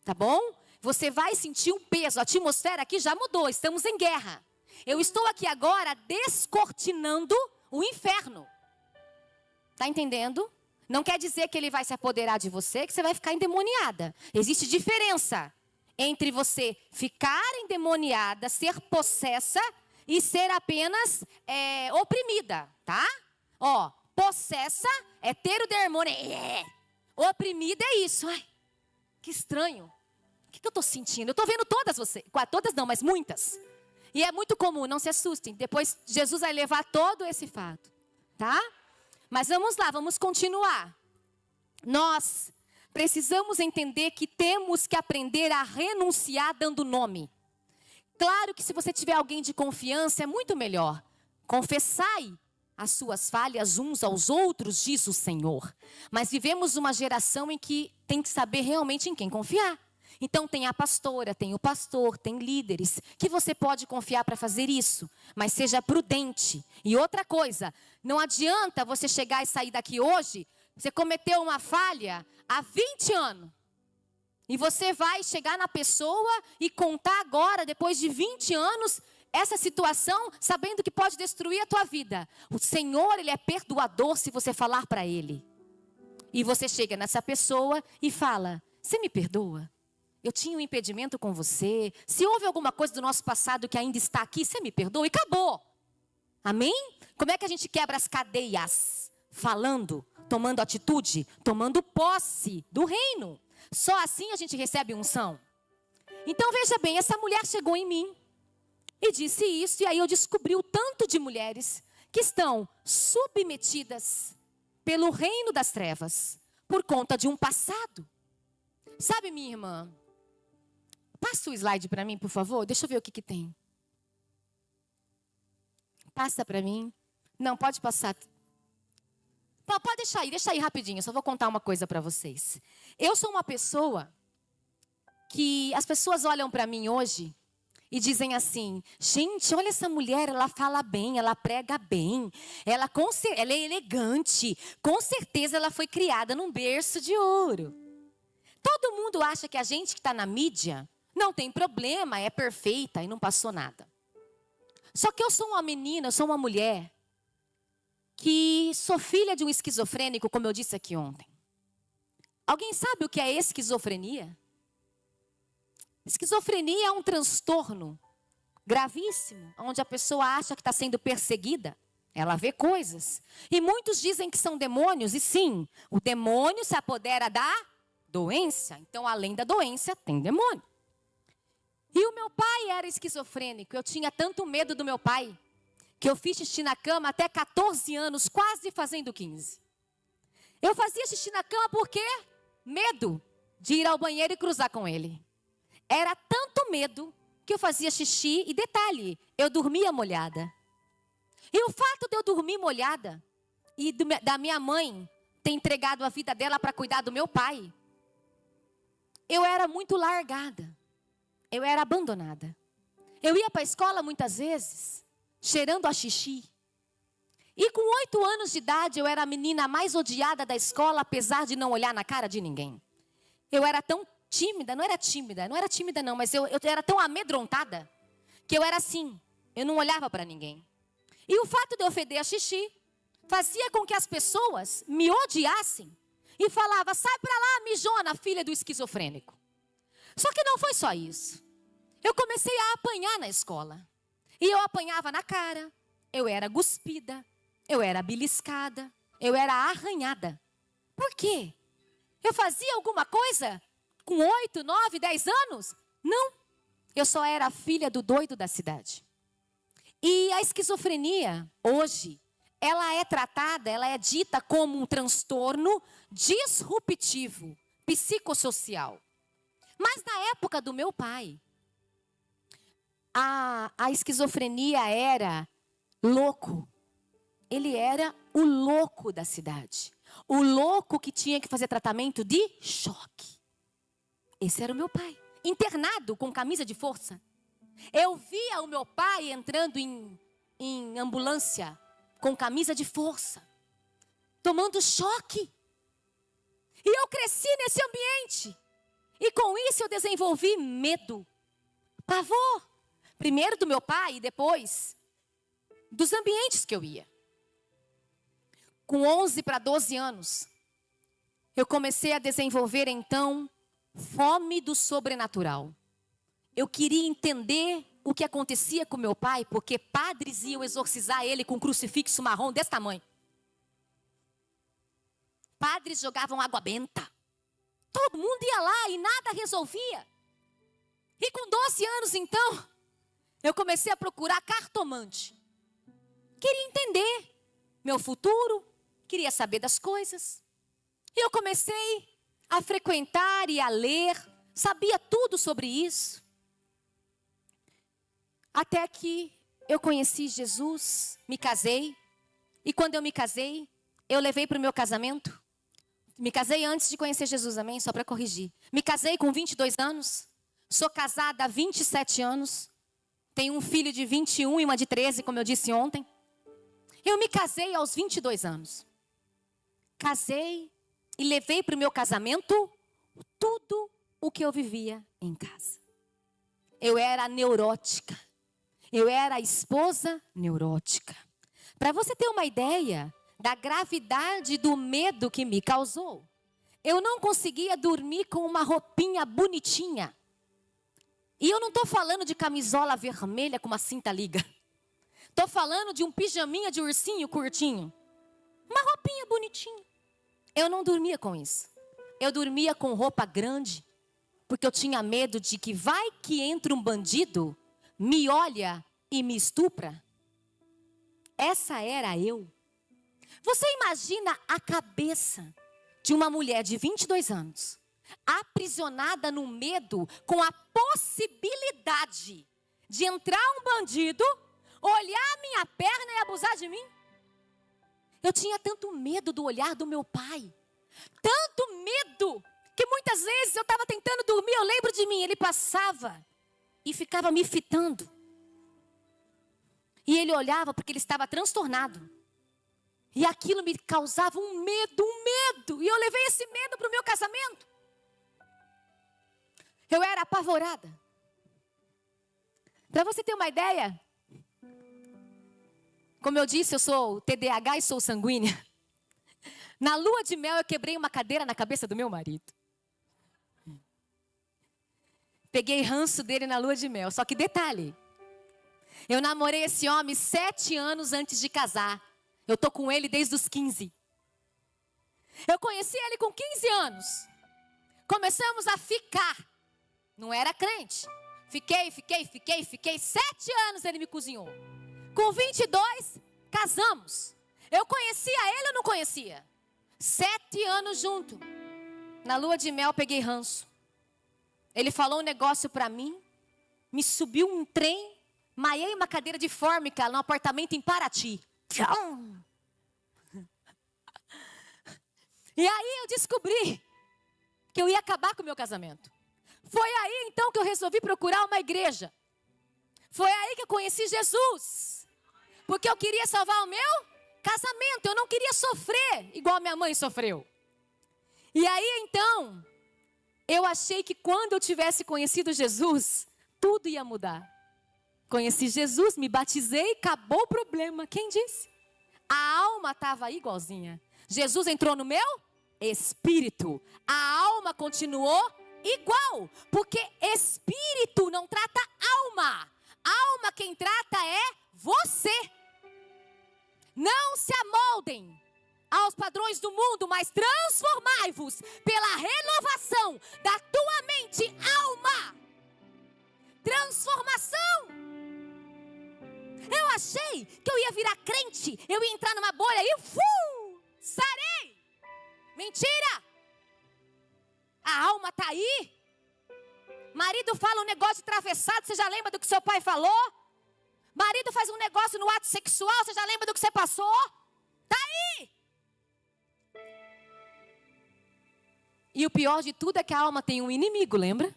tá bom? Você vai sentir um peso, a atmosfera aqui já mudou, estamos em guerra. Eu estou aqui agora descortinando o inferno. Tá entendendo? Não quer dizer que ele vai se apoderar de você, que você vai ficar endemoniada. Existe diferença entre você ficar endemoniada, ser possessa e ser apenas oprimida, tá? Ó, possessa é ter o demônio. Oprimida é isso. Ai, que estranho. O que eu estou sentindo? Eu estou vendo todas não, mas muitas. E é muito comum, não se assustem. Depois Jesus vai levar todo esse fato, tá? Mas vamos lá, vamos continuar. Nós precisamos entender que temos que aprender a renunciar dando nome. Claro que se você tiver alguém de confiança, é muito melhor. Confessai as suas falhas uns aos outros, diz o Senhor. Mas vivemos uma geração em que tem que saber realmente em quem confiar. Então tem a pastora, tem o pastor, tem líderes que você pode confiar para fazer isso, mas seja prudente. E outra coisa, não adianta você chegar e sair daqui hoje, você cometeu uma falha há 20 anos. E você vai chegar na pessoa e contar agora, depois de 20 anos, essa situação, sabendo que pode destruir a tua vida. O Senhor, Ele é perdoador se você falar para Ele. E você chega nessa pessoa e fala, você me perdoa? Eu tinha um impedimento com você. Se houve alguma coisa do nosso passado que ainda está aqui, você me perdoa e acabou. Amém? Como é que a gente quebra as cadeias? Falando, tomando atitude, tomando posse do reino. Só assim a gente recebe unção. Então veja bem, essa mulher chegou em mim e disse isso. E aí eu descobri o tanto de mulheres que estão submetidas pelo reino das trevas. Por conta de um passado. Sabe, minha irmã? Passa o slide para mim, por favor. Deixa eu ver o que tem. Passa para mim. Não, pode passar. Pode deixa aí rapidinho. Eu só vou contar uma coisa para vocês. Eu sou uma pessoa que as pessoas olham para mim hoje e dizem assim, gente, olha essa mulher, ela fala bem, ela prega bem, ela é elegante, com certeza ela foi criada num berço de ouro. Todo mundo acha que a gente que está na mídia não tem problema, é perfeita e não passou nada. Só que eu sou uma menina, eu sou uma mulher que sou filha de um esquizofrênico, como eu disse aqui ontem. Alguém sabe o que é esquizofrenia? Esquizofrenia é um transtorno gravíssimo, onde a pessoa acha que está sendo perseguida. Ela vê coisas. E muitos dizem que são demônios, e sim, o demônio se apodera da doença. Então, além da doença, tem demônio. E o meu pai era esquizofrênico. Eu tinha tanto medo do meu pai, que eu fiz xixi na cama até 14 anos, quase fazendo 15. Eu fazia xixi na cama por quê? Medo de ir ao banheiro e cruzar com ele. Era tanto medo que eu fazia xixi, e detalhe, eu dormia molhada. E o fato de eu dormir molhada, e da minha mãe ter entregado a vida dela para cuidar do meu pai, eu era muito largada. Eu era abandonada. Eu ia para a escola muitas vezes, cheirando a xixi. E com 8 anos de idade, eu era a menina mais odiada da escola, apesar de não olhar na cara de ninguém. Eu era tão tímida, não era tímida não, mas eu era tão amedrontada, que eu era assim, eu não olhava para ninguém. E o fato de eu feder a xixi, fazia com que as pessoas me odiassem, e falava, sai para lá, mijona, filha do esquizofrênico. Só que não foi só isso. Eu comecei a apanhar na escola. E eu apanhava na cara, eu era cuspida, eu era beliscada, eu era arranhada. Por quê? Eu fazia alguma coisa com 8, 9, 10 anos? Não. Eu só era a filha do doido da cidade. E a esquizofrenia, hoje, ela é tratada, ela é dita como um transtorno disruptivo, psicossocial. Mas na época do meu pai, a esquizofrenia era louco. Ele era o louco da cidade. O louco que tinha que fazer tratamento de choque. Esse era o meu pai. Internado com camisa de força. Eu via o meu pai entrando em ambulância com camisa de força. Tomando choque. E eu cresci nesse ambiente. E com isso eu desenvolvi medo. Pavor. Primeiro do meu pai e depois dos ambientes que eu ia. Com 11 para 12 anos, eu comecei a desenvolver então fome do sobrenatural. Eu queria entender o que acontecia com meu pai, porque padres iam exorcizar ele com um crucifixo marrom desse tamanho. Padres jogavam água benta. Todo mundo ia lá e nada resolvia. E com 12 anos então, eu comecei a procurar cartomante. Queria entender meu futuro, queria saber das coisas. E eu comecei a frequentar e a ler, sabia tudo sobre isso. Até que eu conheci Jesus, me casei. E quando eu me casei, eu levei para o meu casamento. Me casei antes de conhecer Jesus, amém? Só para corrigir. Me casei com 22 anos. Sou casada há 27 anos. Tenho um filho de 21 e uma de 13, como eu disse ontem. Eu me casei aos 22 anos. Casei e levei para o meu casamento tudo o que eu vivia em casa. Eu era neurótica. Eu era a esposa neurótica. Para você ter uma ideia da gravidade do medo que me causou, eu não conseguia dormir com uma roupinha bonitinha. E eu não estou falando de camisola vermelha com uma cinta liga. Estou falando de um pijaminha de ursinho curtinho. Uma roupinha bonitinha. Eu não dormia com isso. Eu dormia com roupa grande, porque eu tinha medo de que vai que entra um bandido, me olha e me estupra. Essa era eu. Você imagina a cabeça de uma mulher de 22 anos, aprisionada no medo, com a possibilidade de entrar um bandido, olhar a minha perna e abusar de mim? Eu tinha tanto medo do olhar do meu pai. Tanto medo, que muitas vezes eu estava tentando dormir, eu lembro de mim, ele passava e ficava me fitando. E ele olhava porque ele estava transtornado. E aquilo me causava um medo. E eu levei esse medo para o meu casamento. Eu era apavorada. Para você ter uma ideia, como eu disse, eu sou TDAH e sou sanguínea. Na lua de mel eu quebrei uma cadeira na cabeça do meu marido. Peguei ranço dele na lua de mel. Só que detalhe, eu namorei esse homem 7 anos antes de casar. Eu tô com ele desde os 15. Eu conheci ele com 15 anos. Começamos a ficar. Não era crente. Fiquei. 7 anos ele me cozinhou. Com 22, casamos. Eu conhecia ele ou não conhecia? 7 anos junto. Na lua de mel peguei ranço. Ele falou um negócio pra mim. Me subiu um trem. Maiei uma cadeira de fórmica no apartamento em Paraty. E aí eu descobri que eu ia acabar com o meu casamento. Foi aí então que eu resolvi procurar uma igreja. Foi aí que eu conheci Jesus. Porque eu queria salvar o meu casamento. Eu não queria sofrer igual minha mãe sofreu. E aí então, eu achei que quando eu tivesse conhecido Jesus, tudo ia mudar. Conheci Jesus, me batizei, acabou o problema. Quem disse? A alma estava igualzinha. Jesus entrou no meu espírito. A alma continuou igual. Porque espírito não trata alma. Alma quem trata é você. Não se amoldem aos padrões do mundo, mas transformai-vos pela renovação da tua mente, alma. Transformação. Eu achei que eu ia virar crente, eu ia entrar numa bolha e sarei. Mentira. A alma está aí. Marido fala um negócio atravessado, você já lembra do que seu pai falou? Marido faz um negócio no ato sexual, você já lembra do que você passou? Está aí. E o pior de tudo é que a alma tem um inimigo, lembra?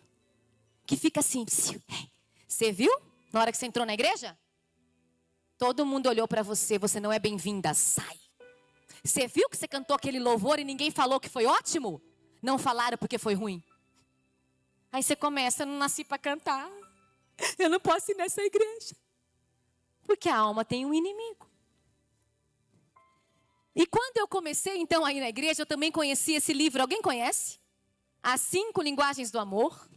Que fica assim, você viu? Na hora que você entrou na igreja? Todo mundo olhou para você, você não é bem-vinda, sai. Você viu que você cantou aquele louvor e ninguém falou que foi ótimo? Não falaram porque foi ruim. Aí você começa, não nasci para cantar. Eu não posso ir nessa igreja. Porque a alma tem um inimigo. E quando eu comecei então a ir na igreja, eu também conheci esse livro. Alguém conhece? As 5 Linguagens do Amor.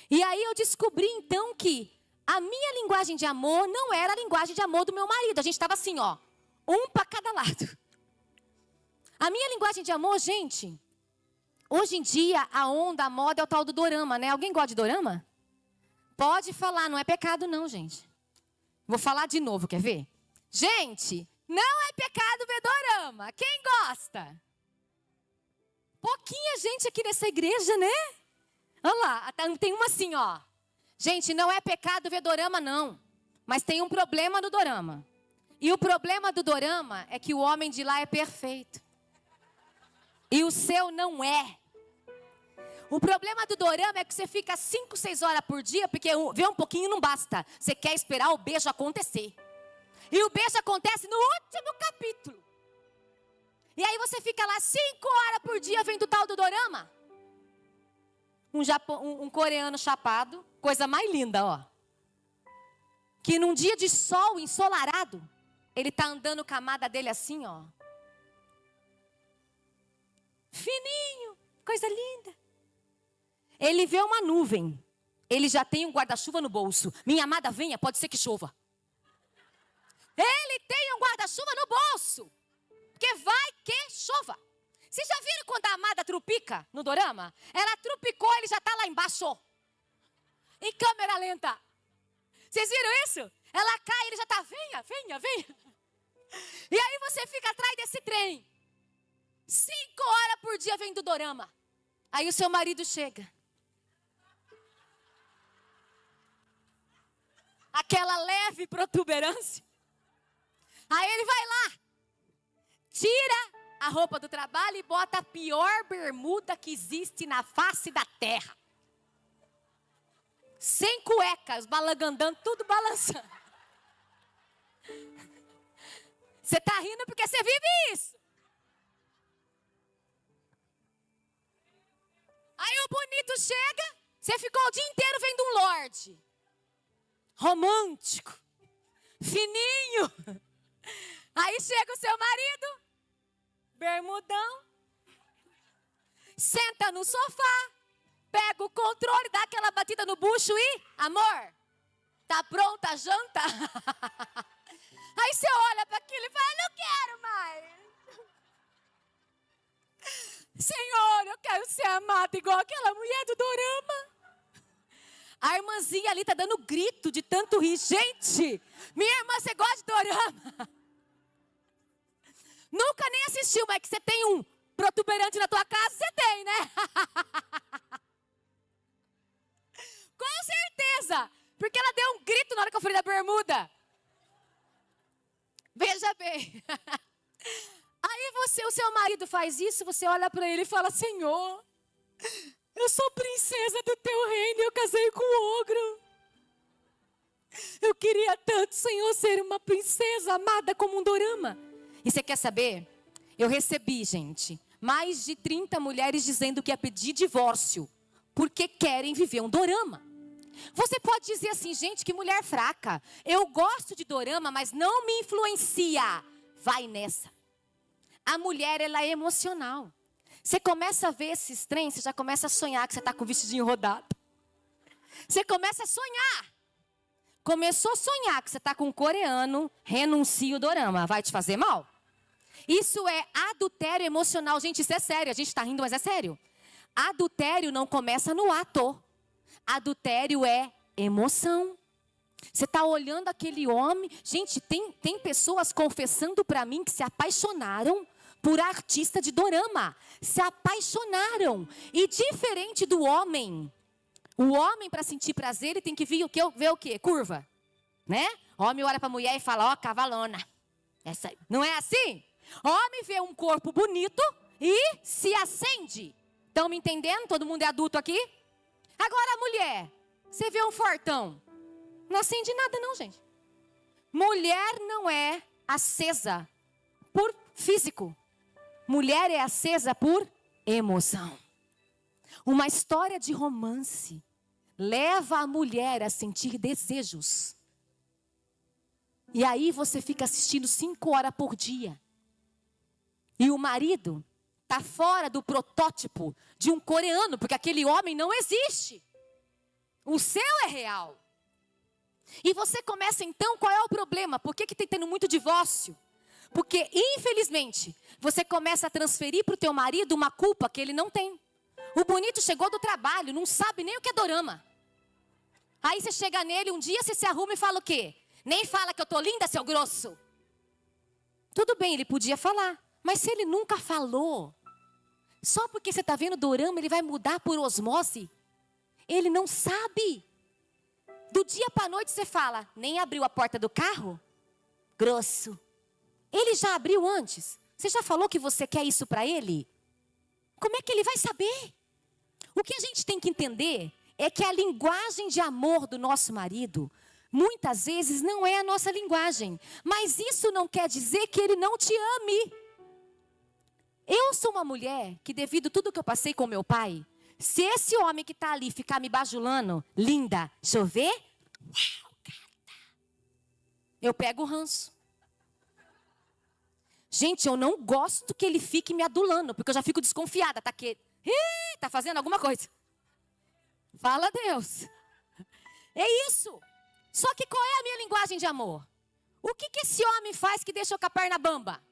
E aí eu descobri então que a minha linguagem de amor não era a linguagem de amor do meu marido. A gente estava assim, ó, um para cada lado. A minha linguagem de amor, gente, hoje em dia a onda, a moda é o tal do dorama, né? Alguém gosta de dorama? Pode falar, não é pecado não, gente. Vou falar de novo, quer ver? Gente, não é pecado ver dorama. Quem gosta? Pouquinha gente aqui nessa igreja, né? Olha lá, tem uma assim, ó. Gente, não é pecado ver dorama, não. Mas tem um problema no dorama. E o problema do dorama é que o homem de lá é perfeito. E o seu não é. O problema do dorama é que você fica 5, 6 horas por dia, porque ver um pouquinho não basta. Você quer esperar o beijo acontecer. E o beijo acontece no último capítulo. E aí você fica lá 5 horas por dia vendo o tal do dorama. Um coreano chapado, coisa mais linda, ó. Que num dia de sol ensolarado, ele tá andando com a amada dele assim, ó. Fininho, coisa linda. Ele vê uma nuvem. Ele já tem um guarda-chuva no bolso. Minha amada, venha, pode ser que chova. Ele tem um guarda-chuva no bolso. Porque vai que chova. Vocês já viram quando a amada trupica no dorama? Ela trupicou, ele já está lá embaixo. Em câmera lenta. Vocês viram isso? Ela cai, ele já está, venha, venha, venha. E aí você fica atrás desse trem. 5 horas por dia vem do dorama. Aí o seu marido chega. Aquela leve protuberância. Aí ele vai lá. Tira a roupa do trabalho e bota a pior bermuda que existe na face da terra. Sem cuecas, balangandando, tudo balançando. Você está rindo porque você vive isso. Aí o bonito chega, você ficou o dia inteiro vendo um lorde. Romântico. Fininho. Aí chega o seu marido. Bermudão, senta no sofá, pega o controle, dá aquela batida no bucho e, amor, tá pronta a janta? Aí você olha para aquilo e fala, não quero mais. Senhor, eu quero ser amada igual aquela mulher do dorama. A irmãzinha ali tá dando grito de tanto rir. Gente, minha irmã, você gosta de dorama? Nunca nem assistiu, mas que você tem um protuberante na tua casa, você tem, né? Com certeza. Porque ela deu um grito na hora que eu falei da bermuda. Veja bem. Aí o seu marido faz isso, você olha para ele e fala, Senhor, Eu sou princesa do teu reino e eu casei com um ogro. Eu queria tanto, Senhor, ser uma princesa amada como um dorama. E você quer saber? Eu recebi, gente, mais de 30 mulheres dizendo que ia pedir divórcio porque querem viver um dorama. Você pode dizer assim, gente, que mulher fraca. Eu gosto de dorama, mas não me influencia. Vai nessa. A mulher, ela é emocional. Você começa a ver esses trens, você já começa a sonhar que você está com o vestidinho rodado. Você começa a sonhar. Começou a sonhar que você está com um coreano, renuncia o dorama. Vai te fazer mal? Isso é adultério emocional. Gente, isso é sério. A gente está rindo, mas é sério. Adultério não começa no ato. Adultério é emoção. Você está olhando aquele homem. Gente, tem pessoas confessando para mim que se apaixonaram por artista de dorama. Se apaixonaram. E diferente do homem, o homem para sentir prazer, ele tem que ver o quê? Curva. Né? O homem olha para a mulher e fala, ó, cavalona. Essa aí. Não é assim? O homem vê um corpo bonito e se acende. Estão me entendendo? Todo mundo é adulto aqui? Agora a mulher, você vê um fortão. Não acende nada não, gente. Mulher não é acesa por físico. Mulher é acesa por emoção. Uma história de romance leva a mulher a sentir desejos. E aí você fica assistindo 5 horas por dia. E o marido está fora do protótipo de um coreano, porque aquele homem não existe. O seu é real. E você começa então, qual é o problema? Por que está tendo muito divórcio? Porque, infelizmente, você começa a transferir para o teu marido uma culpa que ele não tem. O bonito chegou do trabalho, não sabe nem o que é dorama. Aí você chega nele, um dia você se arruma e fala o quê? Nem fala que eu tô linda, seu grosso. Tudo bem, ele podia falar. Mas se ele nunca falou, só porque você está vendo dorama, ele vai mudar por osmose? Ele não sabe. Do dia para a noite você fala, nem abriu a porta do carro? Grosso. Ele já abriu antes. Você já falou que você quer isso para ele? Como é que ele vai saber? O que a gente tem que entender é que a linguagem de amor do nosso marido, muitas vezes não é a nossa linguagem. Mas isso não quer dizer que ele não te ame. Eu sou uma mulher que, devido a tudo que eu passei com meu pai, se esse homem que está ali ficar me bajulando, linda, deixa eu ver, uau, gata, eu pego o ranço. Gente, eu não gosto que ele fique me adulando, porque eu já fico desconfiada, tá fazendo alguma coisa. Fala Deus. É isso. Só que qual é a minha linguagem de amor? O que esse homem faz que deixa eu com a perna bamba?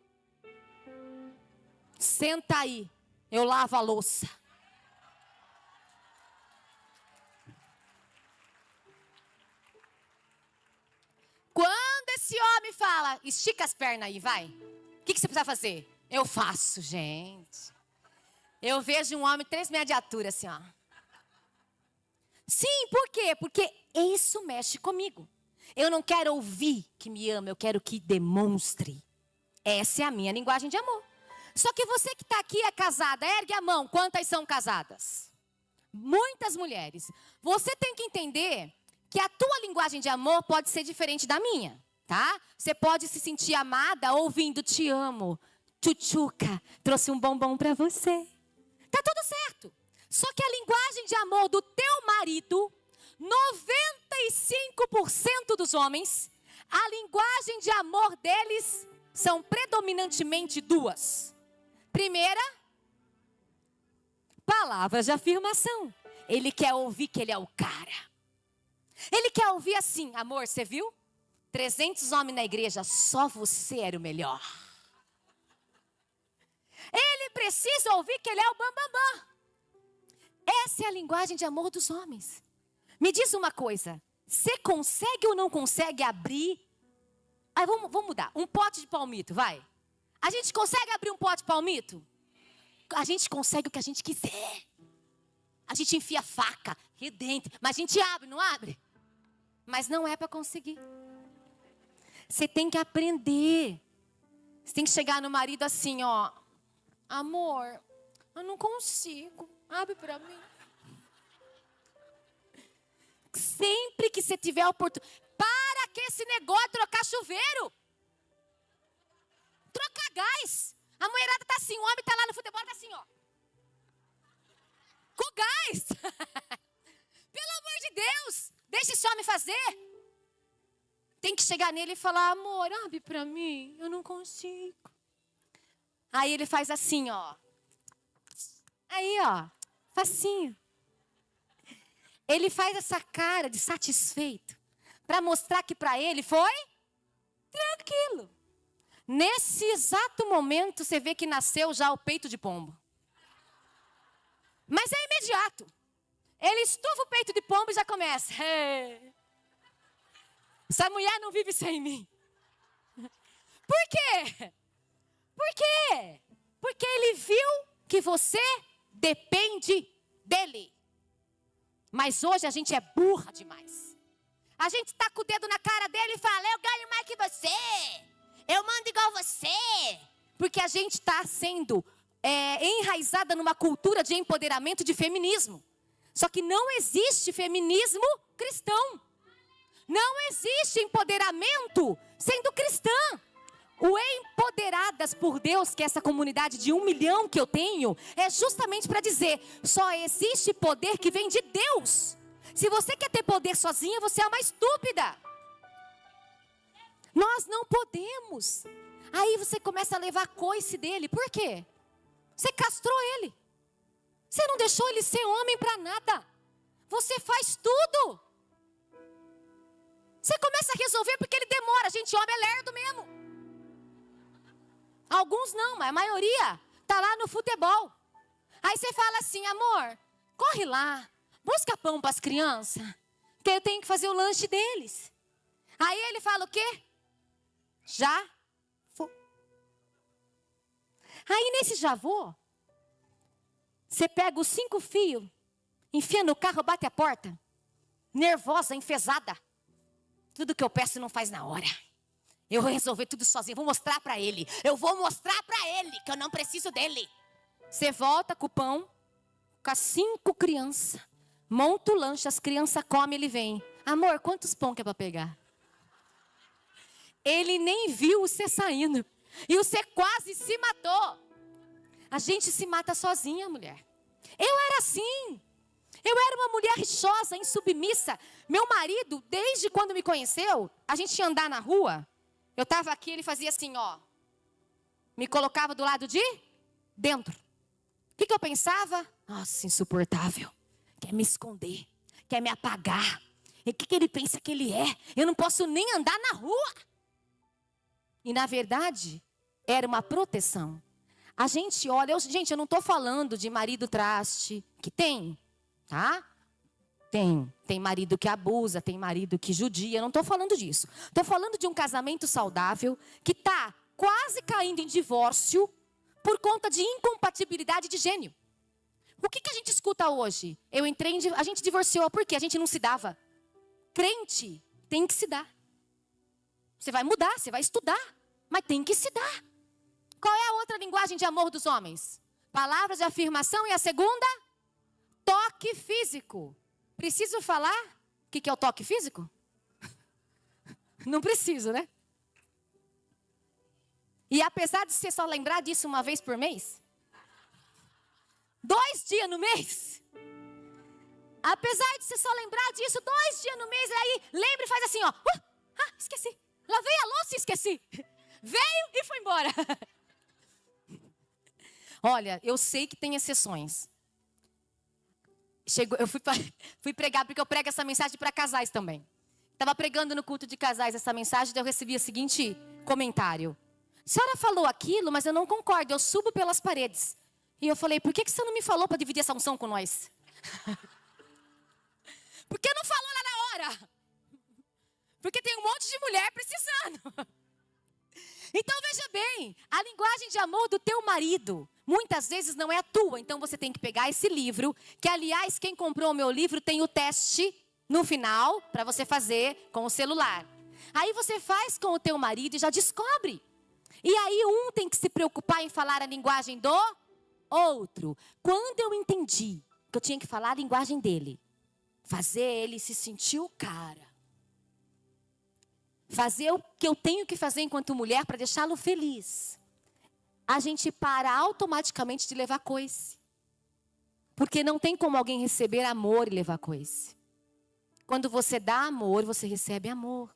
Senta aí, eu lavo a louça. Quando esse homem fala, estica as pernas aí, vai. O que você precisa fazer? Eu faço, gente. Eu vejo um homem 3 metros de altura, assim, ó. Sim, por quê? Porque isso mexe comigo. Eu não quero ouvir que me ama, eu quero que demonstre. Essa é a minha linguagem de amor. Só que você que está aqui é casada, ergue a mão. Quantas são casadas? Muitas mulheres. Você tem que entender que a tua linguagem de amor pode ser diferente da minha, tá? Você pode se sentir amada ouvindo te amo. Tchutchuca, trouxe um bombom para você. Tá tudo certo. Só que a linguagem de amor do teu marido, 95% dos homens, a linguagem de amor deles são predominantemente 2. Primeira, palavras de afirmação. Ele quer ouvir que ele é o cara. Ele quer ouvir assim, amor, você viu? 300 homens na igreja, só você era o melhor. Ele precisa ouvir que ele é o bambambam. Essa é a linguagem de amor dos homens. Me diz uma coisa, você consegue ou não consegue abrir? Vamos mudar, um pote de palmito, vai. A gente consegue abrir um pote de palmito? A gente consegue o que a gente quiser. A gente enfia faca aqui dentro, mas a gente abre, não abre? Mas não é para conseguir. Você tem que aprender. Você tem que chegar no marido assim, ó. Amor, eu não consigo. Abre para mim. Sempre que você tiver oportunidade. Para que esse negócio de trocar chuveiro? Trocar gás. A mulherada tá assim, o homem tá lá no futebol, tá assim, ó. Com gás. Pelo amor de Deus, deixa esse homem fazer. Tem que chegar nele e falar, amor, abre pra mim, eu não consigo. Aí ele faz assim, ó. Aí, ó, facinho. Ele faz essa cara de satisfeito para mostrar que para ele foi tranquilo. Nesse exato momento, você vê que nasceu já o peito de pombo. Mas é imediato. Ele estufa o peito de pombo e já começa. Essa mulher não vive sem mim. Por quê? Por quê? Porque ele viu que você depende dele. Mas hoje a gente é burra demais. A gente está com o dedo na cara dele e fala, eu ganho mais que você. Eu mando igual você. Porque a gente está sendo enraizada numa cultura de empoderamento de feminismo. Só que não existe feminismo cristão. Não existe empoderamento sendo cristã. O Empoderadas por Deus, que é essa comunidade de 1 milhão que eu tenho, é justamente para dizer, só existe poder que vem de Deus. Se você quer ter poder sozinha, você é uma estúpida. Nós não podemos. Aí você começa a levar coice dele. Por quê? Você castrou ele. Você não deixou ele ser homem para nada. Você faz tudo. Você começa a resolver porque ele demora. Gente, homem é lerdo mesmo. Alguns não, mas a maioria tá lá no futebol. Aí você fala assim, amor, corre lá, busca pão para as crianças, que eu tenho que fazer o lanche deles. Aí ele fala o quê? Já vou. Aí nesse já vou, você pega os 5 fios, enfia no carro, bate a porta, nervosa, enfesada. Tudo que eu peço não faz na hora. Eu vou resolver tudo sozinho, vou mostrar para ele. Eu vou mostrar para ele que eu não preciso dele. Você volta com o pão, com as 5 crianças. Monta o lanche, as crianças comem, ele vem. Amor, quantos pão que é para pegar? Ele nem viu você saindo. E você quase se matou. A gente se mata sozinha, mulher. Eu era assim. Eu era uma mulher rixosa, insubmissa. Meu marido, desde quando me conheceu, a gente ia andar na rua. Eu estava aqui, ele fazia assim, ó. Me colocava do lado de dentro. O que eu pensava? Nossa, insuportável. Quer me esconder. Quer me apagar. E o que ele pensa que ele é? Eu não posso nem andar na rua. E na verdade, era uma proteção. A gente olha... Gente, eu não estou falando de marido traste. Que tem, tá? Tem marido que abusa, tem marido que judia, eu não estou falando disso. Estou falando de um casamento saudável que está quase caindo em divórcio por conta de incompatibilidade de gênio. O que a gente escuta hoje? A gente divorciou, por quê? A gente não se dava. Crente tem que se dar. Você vai mudar, você vai estudar, mas tem que se dar. Qual é a outra linguagem de amor dos homens? Palavras de afirmação e a segunda? Toque físico. Preciso falar o que é o toque físico? Não preciso, né? E apesar de você só lembrar disso uma vez por mês, 2 dias no mês, apesar de você só lembrar disso 2 dias no mês, aí lembra e faz assim, ó. Esqueci. Lavei a louça e esqueci. Veio e foi embora. Olha, eu sei que tem exceções. Eu fui pregar, porque eu prego essa mensagem para casais também. Estava pregando no culto de casais essa mensagem, daí eu recebi o seguinte comentário. A senhora falou aquilo, mas eu não concordo, eu subo pelas paredes. E eu falei, por que você não me falou para dividir essa unção com nós? Por que não falou lá na hora? Porque tem um monte de mulher precisando. Então veja bem, a linguagem de amor do teu marido muitas vezes não é a tua. Então você tem que pegar esse livro, que aliás quem comprou o meu livro tem o teste no final para você fazer com o celular. Aí você faz com o teu marido e já descobre. E aí um tem que se preocupar em falar a linguagem do outro. Quando eu entendi que eu tinha que falar a linguagem dele, fazer ele se sentir o cara. Fazer o que eu tenho que fazer enquanto mulher para deixá-lo feliz. A gente para automaticamente de levar coice. Porque não tem como alguém receber amor e levar coice. Quando você dá amor, você recebe amor.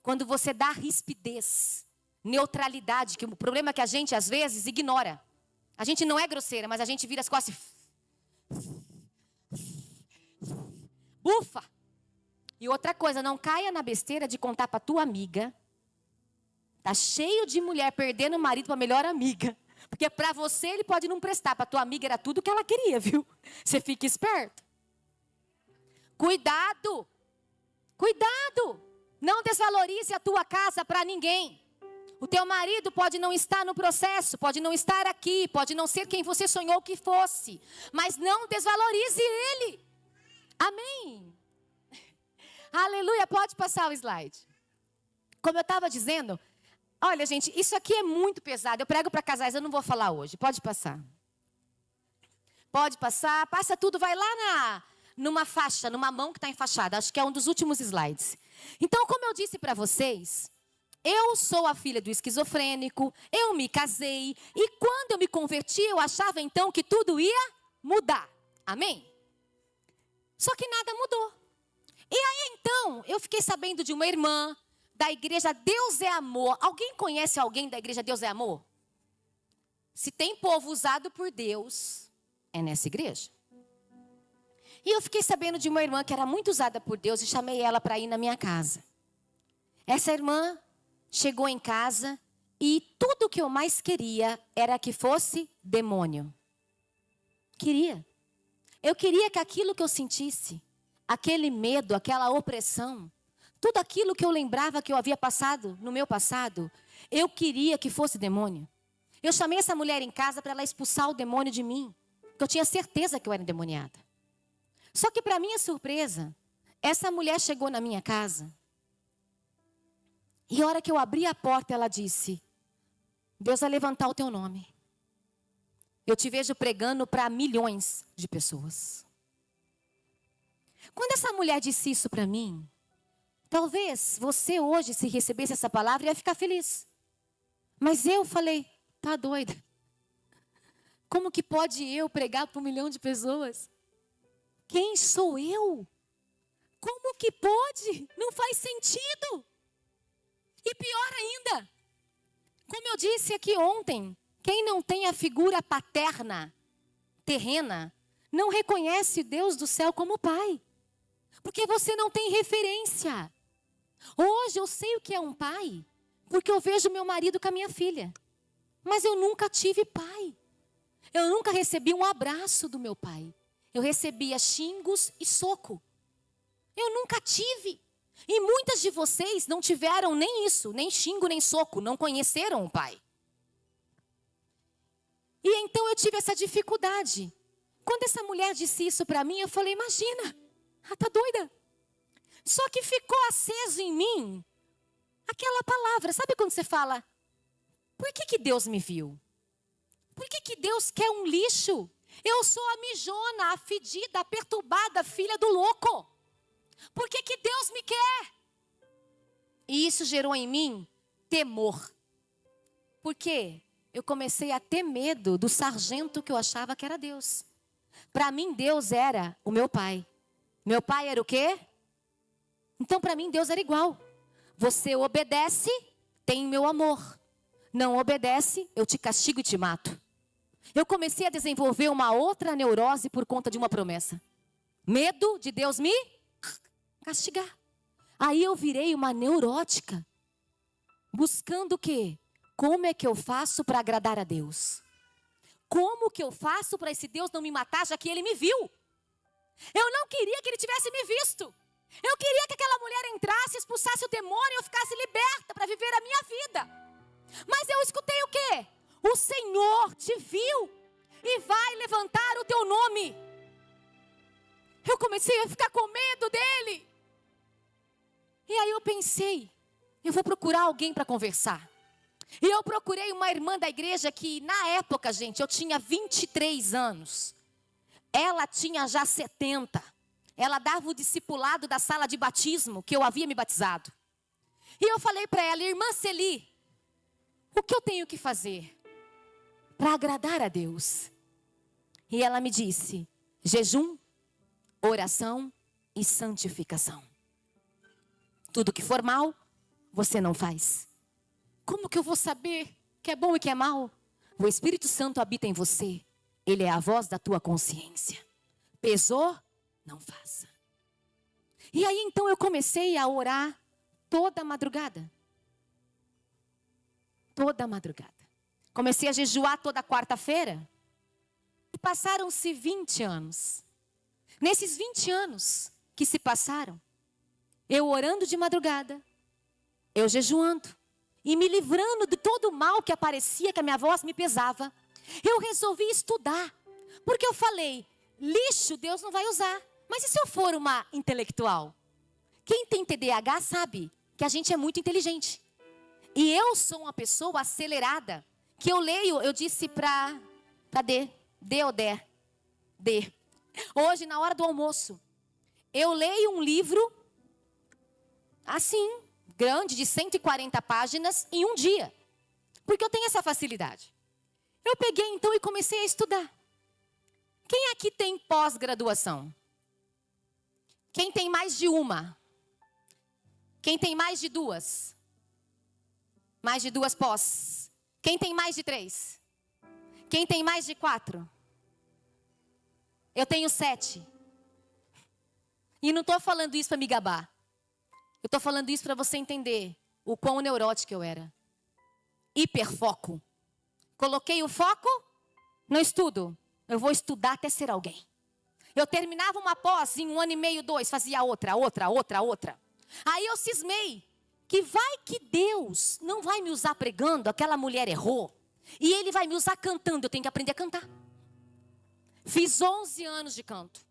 Quando você dá rispidez, neutralidade, que o problema é que a gente às vezes ignora. A gente não é grosseira, mas a gente vira as costas e bufa. E outra coisa, não caia na besteira de contar para tua amiga. Tá cheio de mulher perdendo o marido para melhor amiga. Porque para você ele pode não prestar, para tua amiga era tudo o que ela queria, viu? Você fica esperto. Cuidado. Cuidado. Não desvalorize a tua casa para ninguém. O teu marido pode não estar no processo, pode não estar aqui, pode não ser quem você sonhou que fosse. Mas não desvalorize ele. Amém. Aleluia, pode passar o slide. Como eu estava dizendo, olha gente, isso aqui é muito pesado. Eu prego para casais, eu não vou falar hoje. Pode passar. Pode passar, passa tudo, vai lá numa faixa, numa mão que está enfaixada. Acho que é um dos últimos slides. Então, como eu disse para vocês, eu sou a filha do esquizofrênico, eu me casei. E quando eu me converti, eu achava então que tudo ia mudar. Amém? Só que nada mudou. E aí então, eu fiquei sabendo de uma irmã da igreja Deus é Amor. Alguém conhece alguém da igreja Deus é Amor? Se tem povo usado por Deus, é nessa igreja. E eu fiquei sabendo de uma irmã que era muito usada por Deus e chamei ela para ir na minha casa. Essa irmã chegou em casa e tudo que eu mais queria era que fosse demônio. Queria. Eu queria que aquilo que eu sentisse, aquele medo, aquela opressão, tudo aquilo que eu lembrava que eu havia passado no meu passado, eu queria que fosse demônio. Eu chamei essa mulher em casa para ela expulsar o demônio de mim, porque eu tinha certeza que eu era endemoniada. Só que para minha surpresa, essa mulher chegou na minha casa e a hora que eu abri a porta ela disse: Deus vai levantar o teu nome. Eu te vejo pregando para milhões de pessoas. Quando essa mulher disse isso para mim, talvez você hoje, se recebesse essa palavra, ia ficar feliz. Mas eu falei, tá doida? Como que pode eu pregar para 1 milhão de pessoas? Quem sou eu? Como que pode? Não faz sentido. E pior ainda, como eu disse aqui ontem, quem não tem a figura paterna, terrena, não reconhece Deus do céu como pai. Porque você não tem referência. Hoje eu sei o que é um pai, porque eu vejo meu marido com a minha filha. Mas eu nunca tive pai. Eu nunca recebi um abraço do meu pai. Eu recebia xingos e soco. Eu nunca tive. E muitas de vocês não tiveram nem isso, nem xingo, nem soco. Não conheceram o pai. E então eu tive essa dificuldade. Quando essa mulher disse isso para mim, eu falei, imagina, tá doida? Só que ficou aceso em mim aquela palavra. Sabe quando você fala, por que Deus me viu? Por que Deus quer um lixo? Eu sou a mijona, a fedida, a perturbada, filha do louco. Por que Deus me quer? E isso gerou em mim temor. Por quê? Eu comecei a ter medo do sargento que eu achava que era Deus. Para mim, Deus era o meu pai. Meu pai era o quê? Então, para mim, Deus era igual. Você obedece, tem meu amor. Não obedece, eu te castigo e te mato. Eu comecei a desenvolver uma outra neurose por conta de uma promessa. Medo de Deus me castigar. Aí eu virei uma neurótica. Buscando o quê? Como é que eu faço para agradar a Deus? Como que eu faço para esse Deus não me matar, já que Ele me viu? Eu não queria que Ele tivesse me visto. Eu queria que aquela mulher entrasse, expulsasse o demônio e eu ficasse liberta para viver a minha vida. Mas eu escutei o quê? O Senhor te viu e vai levantar o teu nome. Eu comecei a ficar com medo dele. E aí eu pensei, eu vou procurar alguém para conversar. E eu procurei uma irmã da igreja que na época, gente, eu tinha 23 anos. Ela tinha já 70. ela dava o discipulado da sala de batismo, que eu havia me batizado. E eu falei para ela: irmã Celi, o que eu tenho que fazer para agradar a Deus? E ela me disse: jejum, oração e santificação. Tudo que for mal, você não faz. Como que eu vou saber que é bom e que é mal? O Espírito Santo habita em você. Ele é a voz da tua consciência. Pesou? Não faça. E aí então eu comecei a orar toda a madrugada. Toda a madrugada. Comecei a jejuar toda quarta-feira. E passaram-se 20 anos. Nesses 20 anos que se passaram, eu orando de madrugada, eu jejuando e me livrando de todo o mal que aparecia, que a minha voz me pesava, eu resolvi estudar. Porque eu falei: lixo Deus não vai usar. Mas e se eu for uma intelectual? Quem tem TDAH sabe que a gente é muito inteligente. E eu sou uma pessoa acelerada. Que eu leio, eu disse para D. Hoje, na hora do almoço, eu leio um livro, assim, grande, de 140 páginas, em um dia. Porque eu tenho essa facilidade. Eu peguei então e comecei a estudar. Quem aqui tem pós-graduação? Quem tem mais de uma? Quem tem mais de duas? Mais de duas pós? Quem tem mais de 3? Quem tem mais de 4? Eu tenho 7. E não estou falando isso para me gabar. Eu estou falando isso para você entender o quão neurótica eu era. Hiperfoco. Coloquei o foco no estudo. Eu vou estudar até ser alguém. Eu terminava uma pós em 1 ano e meio, 2, fazia outra. Aí eu cismei que vai que Deus não vai me usar pregando, aquela mulher errou, e Ele vai me usar cantando, eu tenho que aprender a cantar. Fiz 11 anos de canto.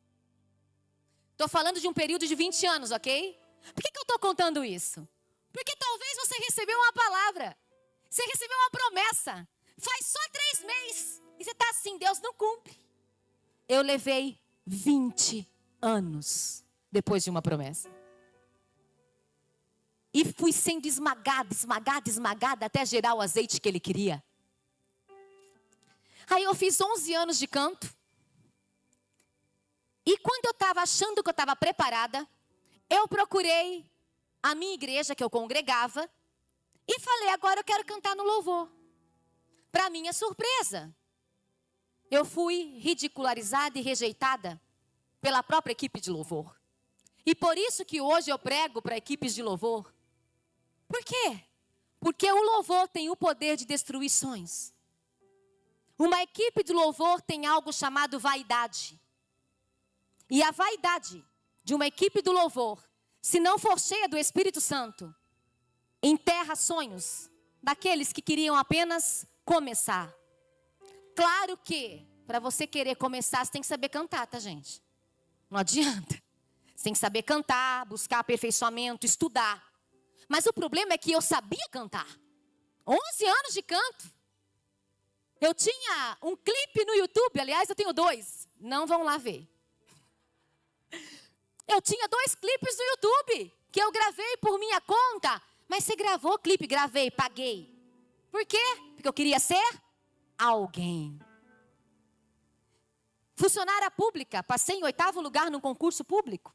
Estou falando de um período de 20 anos, ok? Por que eu estou contando isso? Porque talvez você recebeu uma palavra, você recebeu uma promessa, faz só 3 meses, e você está assim: Deus não cumpre. Eu levei 20 anos depois de uma promessa. E fui sendo esmagada, até gerar o azeite que Ele queria. Aí eu fiz 11 anos de canto. E quando eu estava achando que eu estava preparada, eu procurei a minha igreja que eu congregava e falei: agora eu quero cantar no louvor. Para minha surpresa, eu fui ridicularizada e rejeitada pela própria equipe de louvor. E por isso que hoje eu prego para equipes de louvor. Por quê? Porque o louvor tem o poder de destruir sonhos. Uma equipe de louvor tem algo chamado vaidade. E a vaidade de uma equipe do louvor, se não for cheia do Espírito Santo, enterra sonhos daqueles que queriam apenas começar. Claro que, para você querer começar, você tem que saber cantar, tá, gente? Não adianta. Você tem que saber cantar, buscar aperfeiçoamento, estudar. Mas o problema é que eu sabia cantar. 11 anos de canto. Eu tinha um clipe no YouTube, aliás, eu tenho 2. Não vão lá ver. Eu tinha 2 clipes no YouTube, que eu gravei por minha conta. Mas você gravou clipe? Gravei, paguei. Por quê? Porque eu queria ser alguém. Funcionária pública, passei em 8º lugar num concurso público.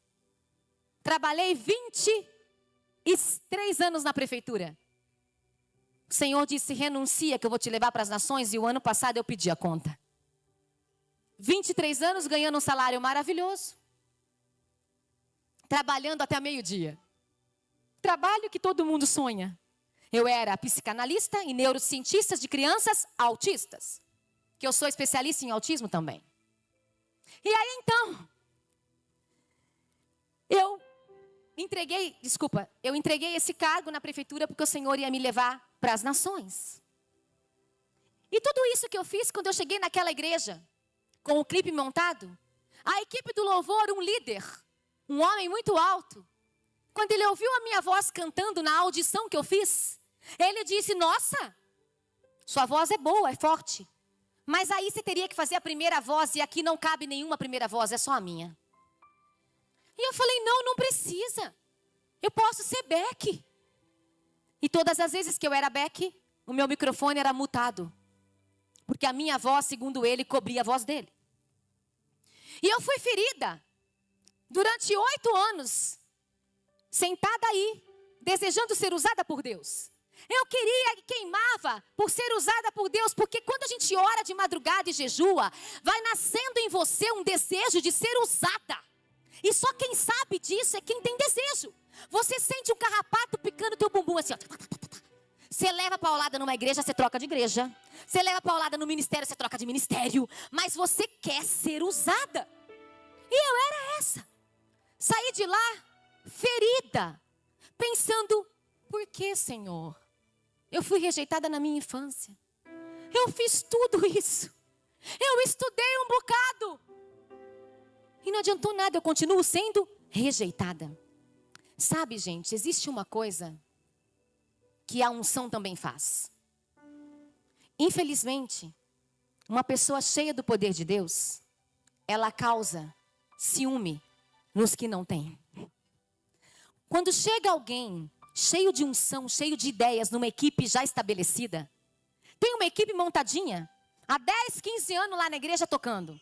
Trabalhei 23 anos na prefeitura. O Senhor disse: renuncia que eu vou te levar para as nações. E o ano passado eu pedi a conta. 23 anos ganhando um salário maravilhoso. Trabalhando até meio-dia. Trabalho que todo mundo sonha. Eu era psicanalista e neurocientista de crianças autistas. Que eu sou especialista em autismo também. E aí então, eu entreguei esse cargo na prefeitura porque o Senhor ia me levar para as nações. E tudo isso que eu fiz quando eu cheguei naquela igreja, com o clipe montado, a equipe do louvor, um líder, um homem muito alto, quando ele ouviu a minha voz cantando na audição que eu fiz, ele disse: nossa, sua voz é boa, é forte. Mas aí você teria que fazer a primeira voz, e aqui não cabe nenhuma primeira voz, é só a minha. E eu falei, não precisa. Eu posso ser Beck. E todas as vezes que eu era Beck, o meu microfone era mutado. Porque a minha voz, segundo ele, cobria a voz dele. E eu fui ferida durante 8 anos, sentada aí, desejando ser usada por Deus. Eu queria e queimava por ser usada por Deus, porque quando a gente ora de madrugada e jejua, vai nascendo em você um desejo de ser usada. E só quem sabe disso é quem tem desejo. Você sente um carrapato picando teu bumbum assim, ó. Você leva paulada numa igreja, você troca de igreja. Você leva paulada no ministério, você troca de ministério. Mas você quer ser usada. E eu era essa. Saí de lá ferida, pensando, por que, Senhor? Eu fui rejeitada na minha infância. Eu fiz tudo isso. Eu estudei um bocado. E não adiantou nada, eu continuo sendo rejeitada. Sabe, gente, existe uma coisa que a unção também faz. Infelizmente, uma pessoa cheia do poder de Deus, ela causa ciúme nos que não têm. Quando chega alguém cheio de unção, cheio de ideias, numa equipe já estabelecida, tem uma equipe montadinha, há 10, 15 anos lá na igreja tocando.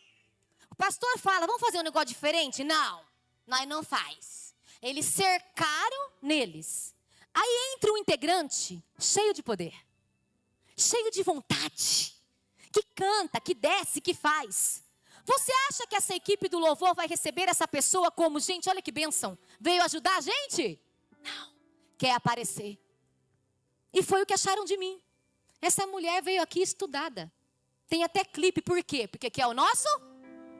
O pastor fala, vamos fazer um negócio diferente? Não, nós não faz. Eles cercaram neles. Aí entra um integrante cheio de poder, cheio de vontade, que canta, que desce, que faz. Você acha que essa equipe do louvor vai receber essa pessoa como, gente, olha que bênção, veio ajudar a gente? Não, quer aparecer. E foi o que acharam de mim. Essa mulher veio aqui estudada. Tem até clipe, por quê? Porque aqui é o nosso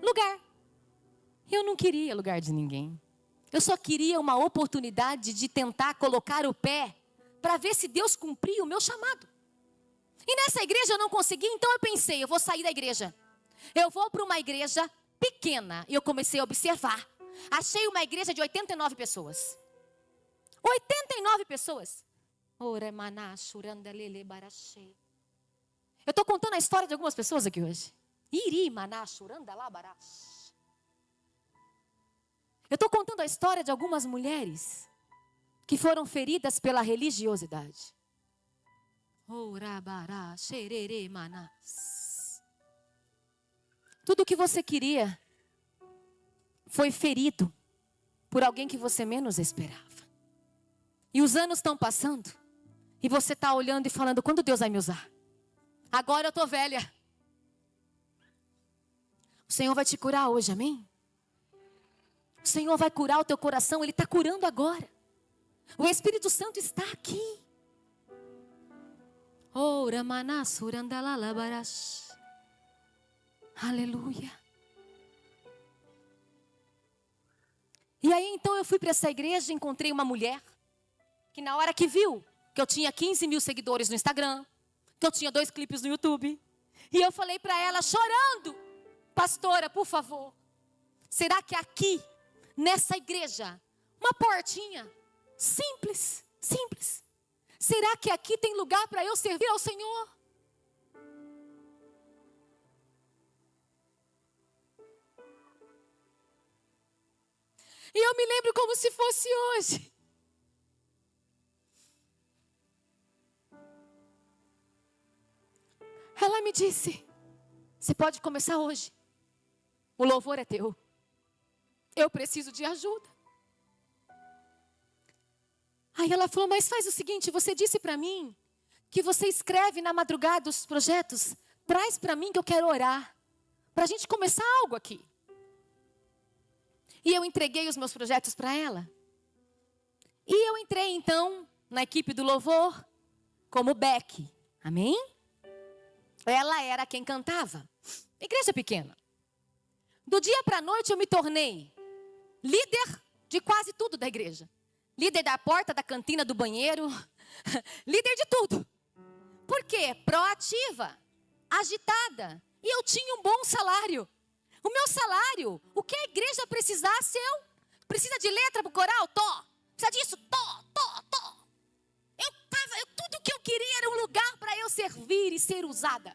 lugar. Eu não queria lugar de ninguém. Eu só queria uma oportunidade de tentar colocar o pé para ver se Deus cumpria o meu chamado. E nessa igreja eu não consegui, então eu pensei, eu vou sair da igreja. Eu vou para uma igreja pequena. E eu comecei a observar. Achei uma igreja de 89 pessoas. 89 pessoas. Eu estou contando a história de algumas pessoas aqui hoje. Eu estou contando a história de algumas mulheres que foram feridas pela religiosidade. Tudo o que você queria foi ferido por alguém que você menos esperava. E os anos estão passando e você está olhando e falando, quando Deus vai me usar? Agora eu estou velha. O Senhor vai te curar hoje, amém? O Senhor vai curar o teu coração, Ele está curando agora. O Espírito Santo está aqui. Aleluia. E aí então eu fui para essa igreja, encontrei uma mulher que na hora que viu que eu tinha 15 mil seguidores no Instagram, que eu tinha 2 clipes no YouTube, e eu falei para ela chorando, pastora, por favor, será que aqui, nessa igreja, uma portinha, simples, será que aqui tem lugar para eu servir ao Senhor? E eu me lembro como se fosse hoje. Ela me disse, você pode começar hoje. O louvor é teu. Eu preciso de ajuda. Aí ela falou, mas faz o seguinte, você disse para mim que você escreve na madrugada os projetos. Traz para mim que eu quero orar. Para a gente começar algo aqui. E eu entreguei os meus projetos para ela. E eu entrei então na equipe do louvor como Beck. Amém? Ela era quem cantava. Igreja pequena. Do dia para a noite eu me tornei líder de quase tudo da igreja. Líder da porta, da cantina, do banheiro. Líder de tudo. Por quê? Proativa. Agitada. E eu tinha um bom salário. O meu salário, o que a igreja precisasse, eu. Precisa de letra para o coral? Precisa disso? Tudo que eu queria era um lugar para eu servir e ser usada.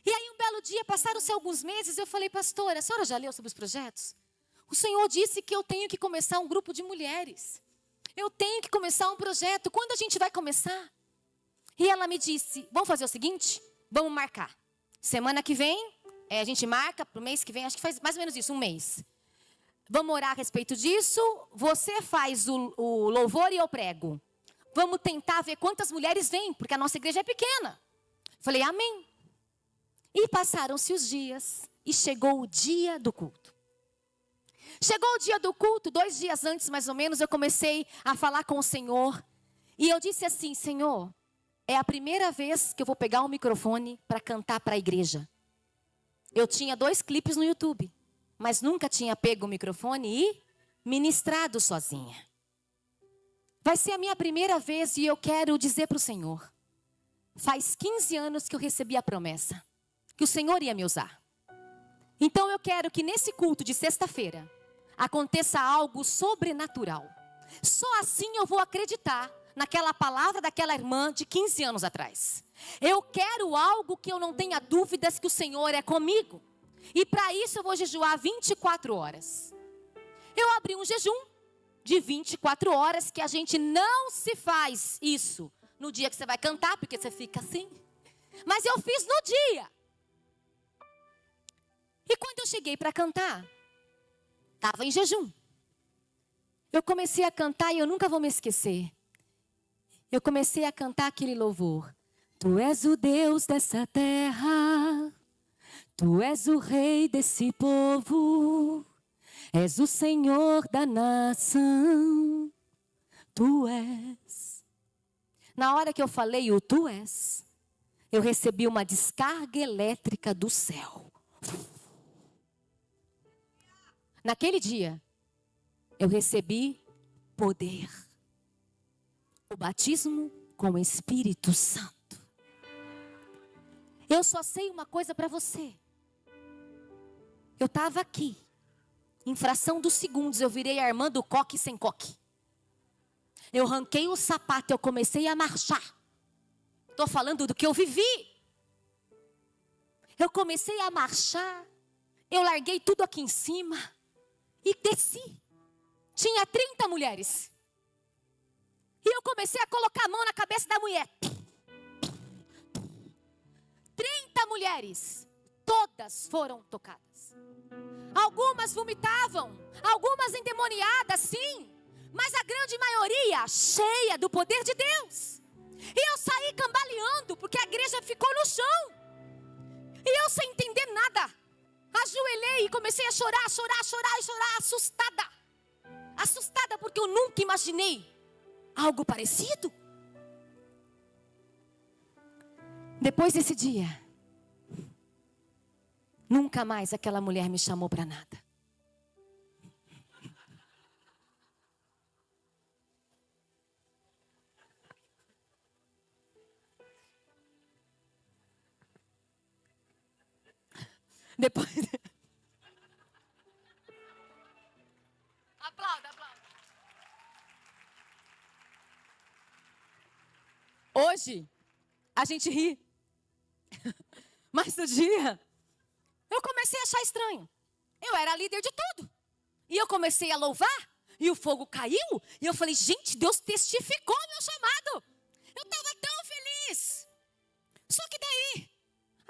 E aí um belo dia, passaram-se alguns meses, eu falei, pastora, a senhora já leu sobre os projetos? O Senhor disse que eu tenho que começar um grupo de mulheres. Eu tenho que começar um projeto. Quando a gente vai começar? E ela me disse, vamos fazer o seguinte? Vamos marcar. Semana que vem, a gente marca para o mês que vem, acho que faz mais ou menos isso, um mês. Vamos orar a respeito disso. Você faz o louvor e eu prego. Vamos tentar ver quantas mulheres vêm, porque a nossa igreja é pequena. Falei, amém. E passaram-se os dias e chegou o dia do culto. Chegou o dia do culto, 2 dias antes mais ou menos, eu comecei a falar com o Senhor. E eu disse assim, Senhor, é a primeira vez que eu vou pegar um microfone para cantar para a igreja. Eu tinha 2 clipes no YouTube, mas nunca tinha pego o microfone e ministrado sozinha. Vai ser a minha primeira vez e eu quero dizer para o Senhor. Faz 15 anos que eu recebi a promessa que o Senhor ia me usar. Então eu quero que nesse culto de sexta-feira aconteça algo sobrenatural. Só assim eu vou acreditar naquela palavra daquela irmã de 15 anos atrás. Eu quero algo que eu não tenha dúvidas que o Senhor é comigo. E para isso eu vou jejuar 24 horas. Eu abri um jejum de 24 horas que a gente não se faz isso no dia que você vai cantar, porque você fica assim. Mas eu fiz no dia. E quando eu cheguei para cantar, estava em jejum. Eu comecei a cantar e eu nunca vou me esquecer. Eu comecei a cantar aquele louvor. Tu és o Deus dessa terra, tu és o rei desse povo, és o Senhor da nação, tu és. Na hora que eu falei o tu és, eu recebi uma descarga elétrica do céu. Naquele dia, eu recebi poder. O batismo com o Espírito Santo. Eu só sei uma coisa para você. Eu estava aqui. Em fração dos segundos, eu virei a irmã do coque sem coque. Eu ranquei o sapato, eu comecei a marchar. Estou falando do que eu vivi. Eu comecei a marchar. Eu larguei tudo aqui em cima. E desci. Tinha 30 mulheres. E eu comecei a colocar a mão na cabeça da mulher. 30 mulheres. Todas foram tocadas. Algumas vomitavam. Algumas endemoniadas, sim. Mas a grande maioria cheia do poder de Deus. E eu saí cambaleando, porque a igreja ficou no chão. E eu sem entender nada. Ajoelhei e comecei a chorar, assustada. Assustada porque eu nunca imaginei algo parecido. Depois desse dia, nunca mais aquela mulher me chamou para nada. Depois... Aplauda. Hoje, a gente ri. Mas no dia, eu comecei a achar estranho. Eu era líder de tudo. E eu comecei a louvar, e o fogo caiu, e eu falei, gente, Deus testificou meu chamado. Eu estava tão feliz. Só que daí,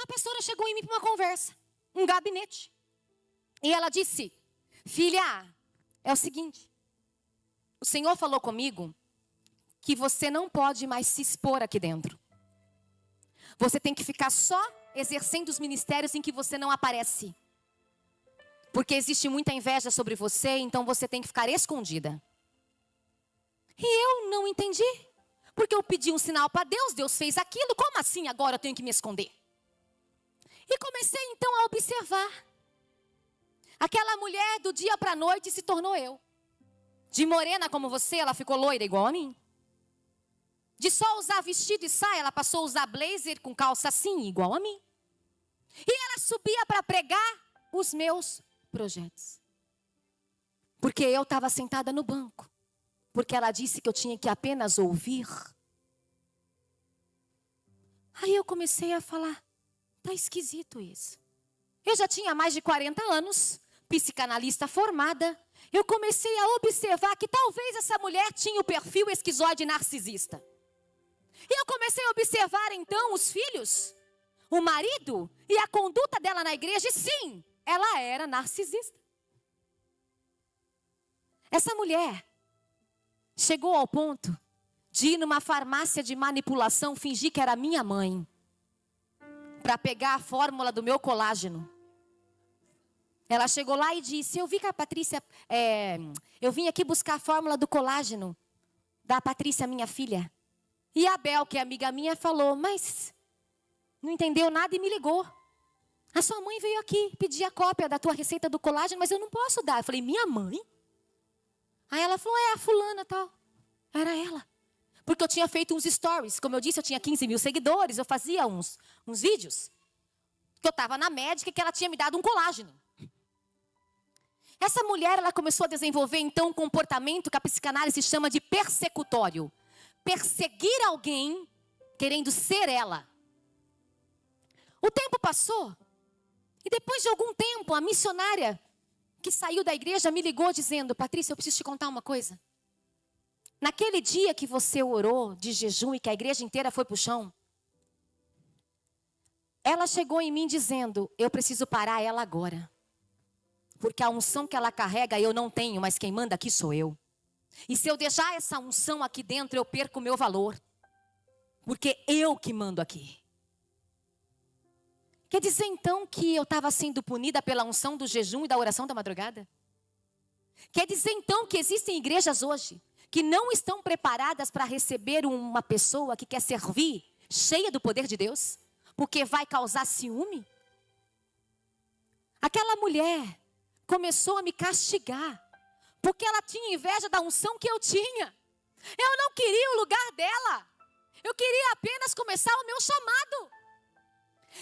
a pastora chegou em mim para uma conversa, um gabinete. E ela disse, filha, é o seguinte, o Senhor falou comigo que você não pode mais se expor aqui dentro. Você tem que ficar só exercendo os ministérios em que você não aparece. Porque existe muita inveja sobre você, então você tem que ficar escondida. E eu não entendi. Porque eu pedi um sinal para Deus, Deus fez aquilo, como assim agora eu tenho que me esconder? E comecei então a observar. Aquela mulher do dia para a noite se tornou eu. De morena como você, ela ficou loira igual a mim. De só usar vestido e saia, ela passou a usar blazer com calça assim, igual a mim. E ela subia para pregar os meus projetos. Porque eu estava sentada no banco. Porque ela disse que eu tinha que apenas ouvir. Aí eu comecei a falar, tá esquisito isso. Eu já tinha mais de 40 anos, psicanalista formada, eu comecei a observar que talvez essa mulher tinha o perfil esquizoide narcisista. E eu comecei a observar então os filhos, o marido e a conduta dela na igreja, e sim, ela era narcisista. Essa mulher chegou ao ponto de ir numa farmácia de manipulação, fingir que era minha mãe, para pegar a fórmula do meu colágeno. Ela chegou lá e disse: eu vi que a Patrícia, eu vim aqui buscar a fórmula do colágeno da Patrícia, minha filha. E a Bel, que é amiga minha, falou: mas não entendeu nada e me ligou. A sua mãe veio aqui pedir a cópia da tua receita do colágeno, mas eu não posso dar. Eu falei: minha mãe? Aí ela falou: é a fulana tal. Era ela. Porque eu tinha feito uns stories. Como eu disse, eu tinha 15 mil seguidores. Eu fazia uns vídeos. Que eu estava na médica e que ela tinha me dado um colágeno. Essa mulher, ela começou a desenvolver então um comportamento que a psicanálise chama de persecutório. Perseguir alguém querendo ser ela. O tempo passou. E depois de algum tempo, a missionária que saiu da igreja me ligou dizendo: Patrícia, eu preciso te contar uma coisa. Naquele dia que você orou de jejum e que a igreja inteira foi para o chão, ela chegou em mim dizendo: eu preciso parar ela agora. Porque a unção que ela carrega eu não tenho, mas quem manda aqui sou eu. E se eu deixar essa unção aqui dentro, eu perco o meu valor. Porque eu que mando aqui. Quer dizer então que eu estava sendo punida pela unção do jejum e da oração da madrugada? Quer dizer então que existem igrejas hoje que não estão preparadas para receber uma pessoa que quer servir, cheia do poder de Deus? Porque vai causar ciúme? Aquela mulher começou a me castigar, porque ela tinha inveja da unção que eu tinha. Eu não queria o lugar dela. Eu queria apenas começar o meu chamado.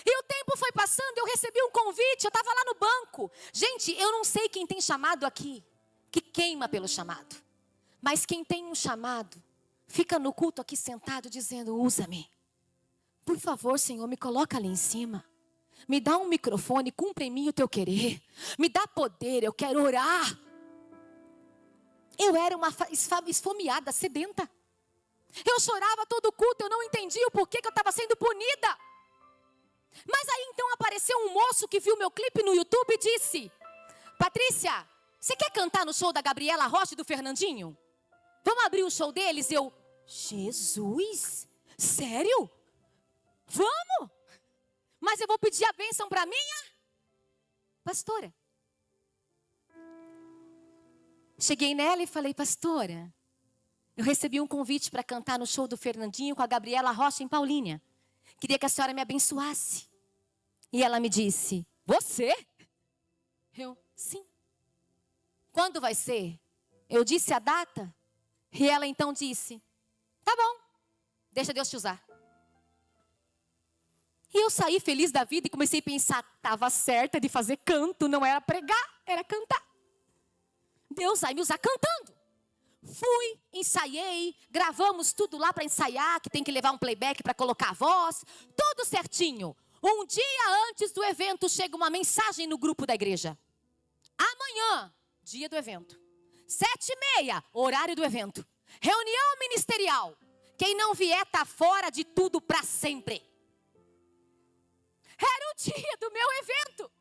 E o tempo foi passando, eu recebi um convite, eu estava lá no banco. Gente, eu não sei quem tem chamado aqui, que queima pelo chamado. Mas quem tem um chamado, fica no culto aqui sentado dizendo: usa-me. Por favor, Senhor, me coloca ali em cima. Me dá um microfone, cumpre em mim o teu querer. Me dá poder, eu quero orar. Eu era uma esfomeada, sedenta. Eu chorava todo culto, eu não entendia o porquê que eu estava sendo punida. Mas aí então apareceu um moço que viu meu clipe no YouTube e disse: Patrícia, você quer cantar no show da Gabriela Rocha e do Fernandinho? Vamos abrir o show deles? Eu: Jesus, sério? Vamos? Mas eu vou pedir a bênção para minha pastora. Cheguei nela e falei: pastora, eu recebi um convite para cantar no show do Fernandinho com a Gabriela Rocha em Paulínia. Queria que a senhora me abençoasse. E ela me disse: você? Eu: sim. Quando vai ser? Eu disse a data. E ela então disse: tá bom, deixa Deus te usar. E eu saí feliz da vida e comecei a pensar: estava certa de fazer canto, não era pregar, era cantar. Deus vai me usar cantando. Fui, ensaiei, gravamos tudo lá para ensaiar, que tem que levar um playback para colocar a voz, tudo certinho. Um dia antes do evento chega uma mensagem no grupo da igreja: amanhã, dia do evento, 7h30, horário do evento, reunião ministerial. Quem não vier está fora de tudo para sempre. Era o dia do meu evento.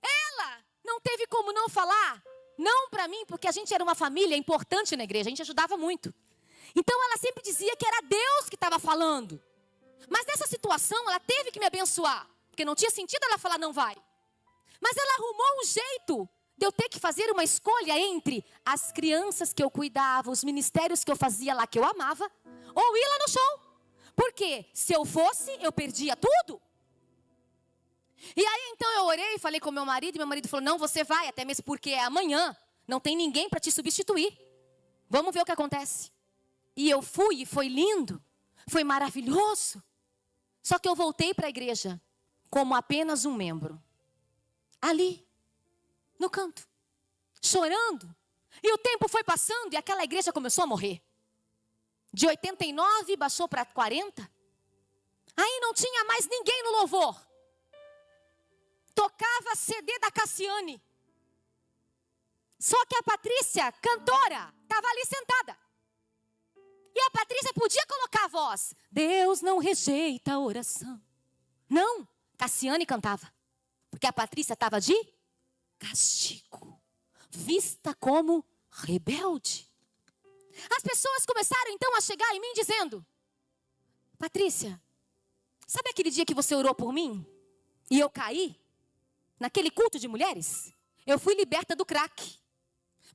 Ela não teve como não falar não para mim, porque a gente era uma família importante na igreja, a gente ajudava muito. Então ela sempre dizia que era Deus que estava falando. Mas nessa situação ela teve que me abençoar, porque não tinha sentido ela falar não vai. Mas ela arrumou um jeito de eu ter que fazer uma escolha entre as crianças que eu cuidava, os ministérios que eu fazia lá que eu amava, ou ir lá no show. Porque se eu fosse, eu perdia tudo. E aí então eu orei e falei com meu marido, e meu marido falou: não, você vai, até mesmo porque é amanhã, não tem ninguém para te substituir. Vamos ver o que acontece. E eu fui, e foi lindo, foi maravilhoso. Só que eu voltei para a igreja como apenas um membro. Ali, no canto, chorando. E o tempo foi passando e aquela igreja começou a morrer. De 89 baixou para 40. Aí não tinha mais ninguém no louvor. Tocava CD da Cassiane. Só que a Patrícia, cantora, estava ali sentada. E a Patrícia podia colocar a voz. Deus não rejeita a oração. Não, Cassiane cantava. Porque a Patrícia estava de castigo. Vista como rebelde. As pessoas começaram então a chegar em mim dizendo: Patrícia, sabe aquele dia que você orou por mim? E eu caí? Naquele culto de mulheres? Eu fui liberta do crack.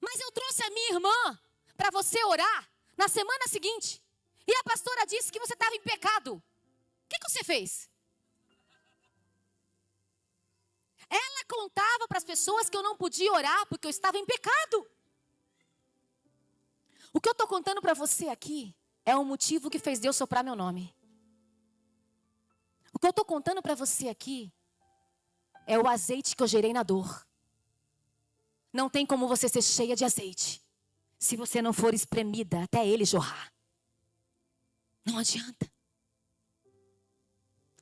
Mas eu trouxe a minha irmã para você orar na semana seguinte. E a pastora disse que você estava em pecado. O que você fez? Ela contava para as pessoas que eu não podia orar porque eu estava em pecado. O que eu estou contando para você aqui é o motivo que fez Deus soprar meu nome. O que eu estou contando para você aqui é o azeite que eu gerei na dor. Não tem como você ser cheia de azeite se você não for espremida até ele jorrar. Não adianta.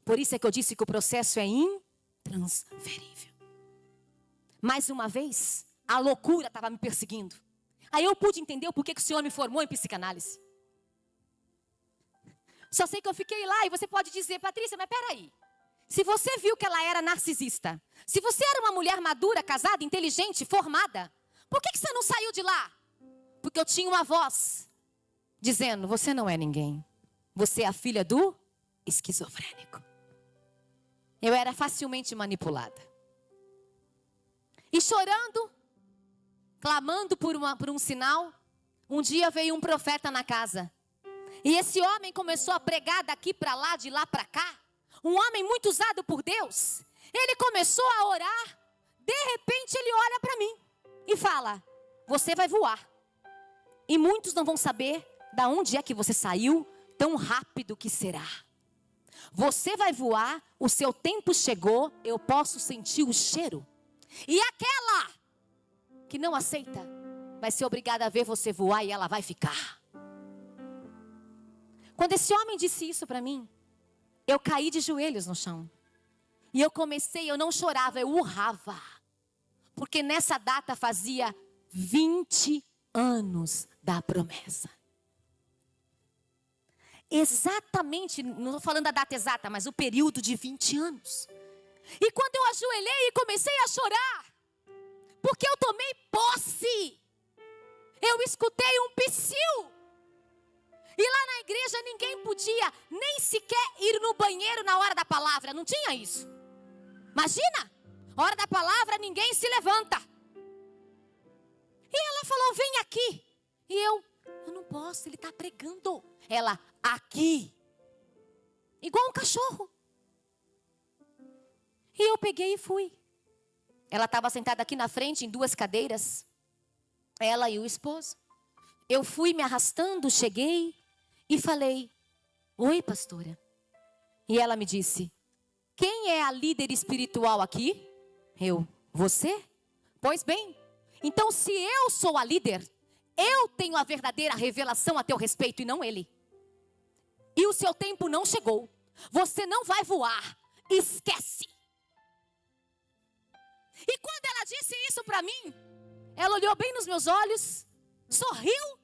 Por isso é que eu disse que o processo é intransferível. Mais uma vez, a loucura estava me perseguindo. Aí eu pude entender o porquê que o Senhor me formou em psicanálise. Só sei que eu fiquei lá e você pode dizer: Patrícia, mas peraí. Se você viu que ela era narcisista, se você era uma mulher madura, casada, inteligente, formada, por que você não saiu de lá? Porque eu tinha uma voz dizendo: você não é ninguém. Você é a filha do esquizofrênico. Eu era facilmente manipulada. E chorando, clamando por um sinal, um dia veio um profeta na casa. E esse homem começou a pregar daqui para lá, de lá para cá. Um homem muito usado por Deus. Ele começou a orar. De repente ele olha para mim e fala: você vai voar. E muitos não vão saber da onde é que você saiu, tão rápido que será. Você vai voar, o seu tempo chegou, eu posso sentir o cheiro. E aquela que não aceita vai ser obrigada a ver você voar e ela vai ficar. Quando esse homem disse isso para mim, eu caí de joelhos no chão. E eu não chorava, eu urrava. Porque nessa data fazia 20 anos da promessa. Exatamente, não estou falando da data exata, mas o período de 20 anos. E quando eu ajoelhei e comecei a chorar, porque eu tomei posse, eu escutei um psiu. E lá na igreja ninguém podia nem sequer ir no banheiro na hora da palavra, não tinha isso. Imagina, hora da palavra ninguém se levanta. E ela falou: vem aqui. E eu não posso, ele está pregando. Ela: aqui. Igual um cachorro. E eu peguei e fui. Ela estava sentada aqui na frente em 2 cadeiras. Ela e o esposo. Eu fui me arrastando, cheguei e falei: oi, pastora. E ela me disse: quem é a líder espiritual aqui? Eu: você? Pois bem, então se eu sou a líder, eu tenho a verdadeira revelação a teu respeito e não ele. E o seu tempo não chegou. Você não vai voar. Esquece. E quando ela disse isso para mim, ela olhou bem nos meus olhos, sorriu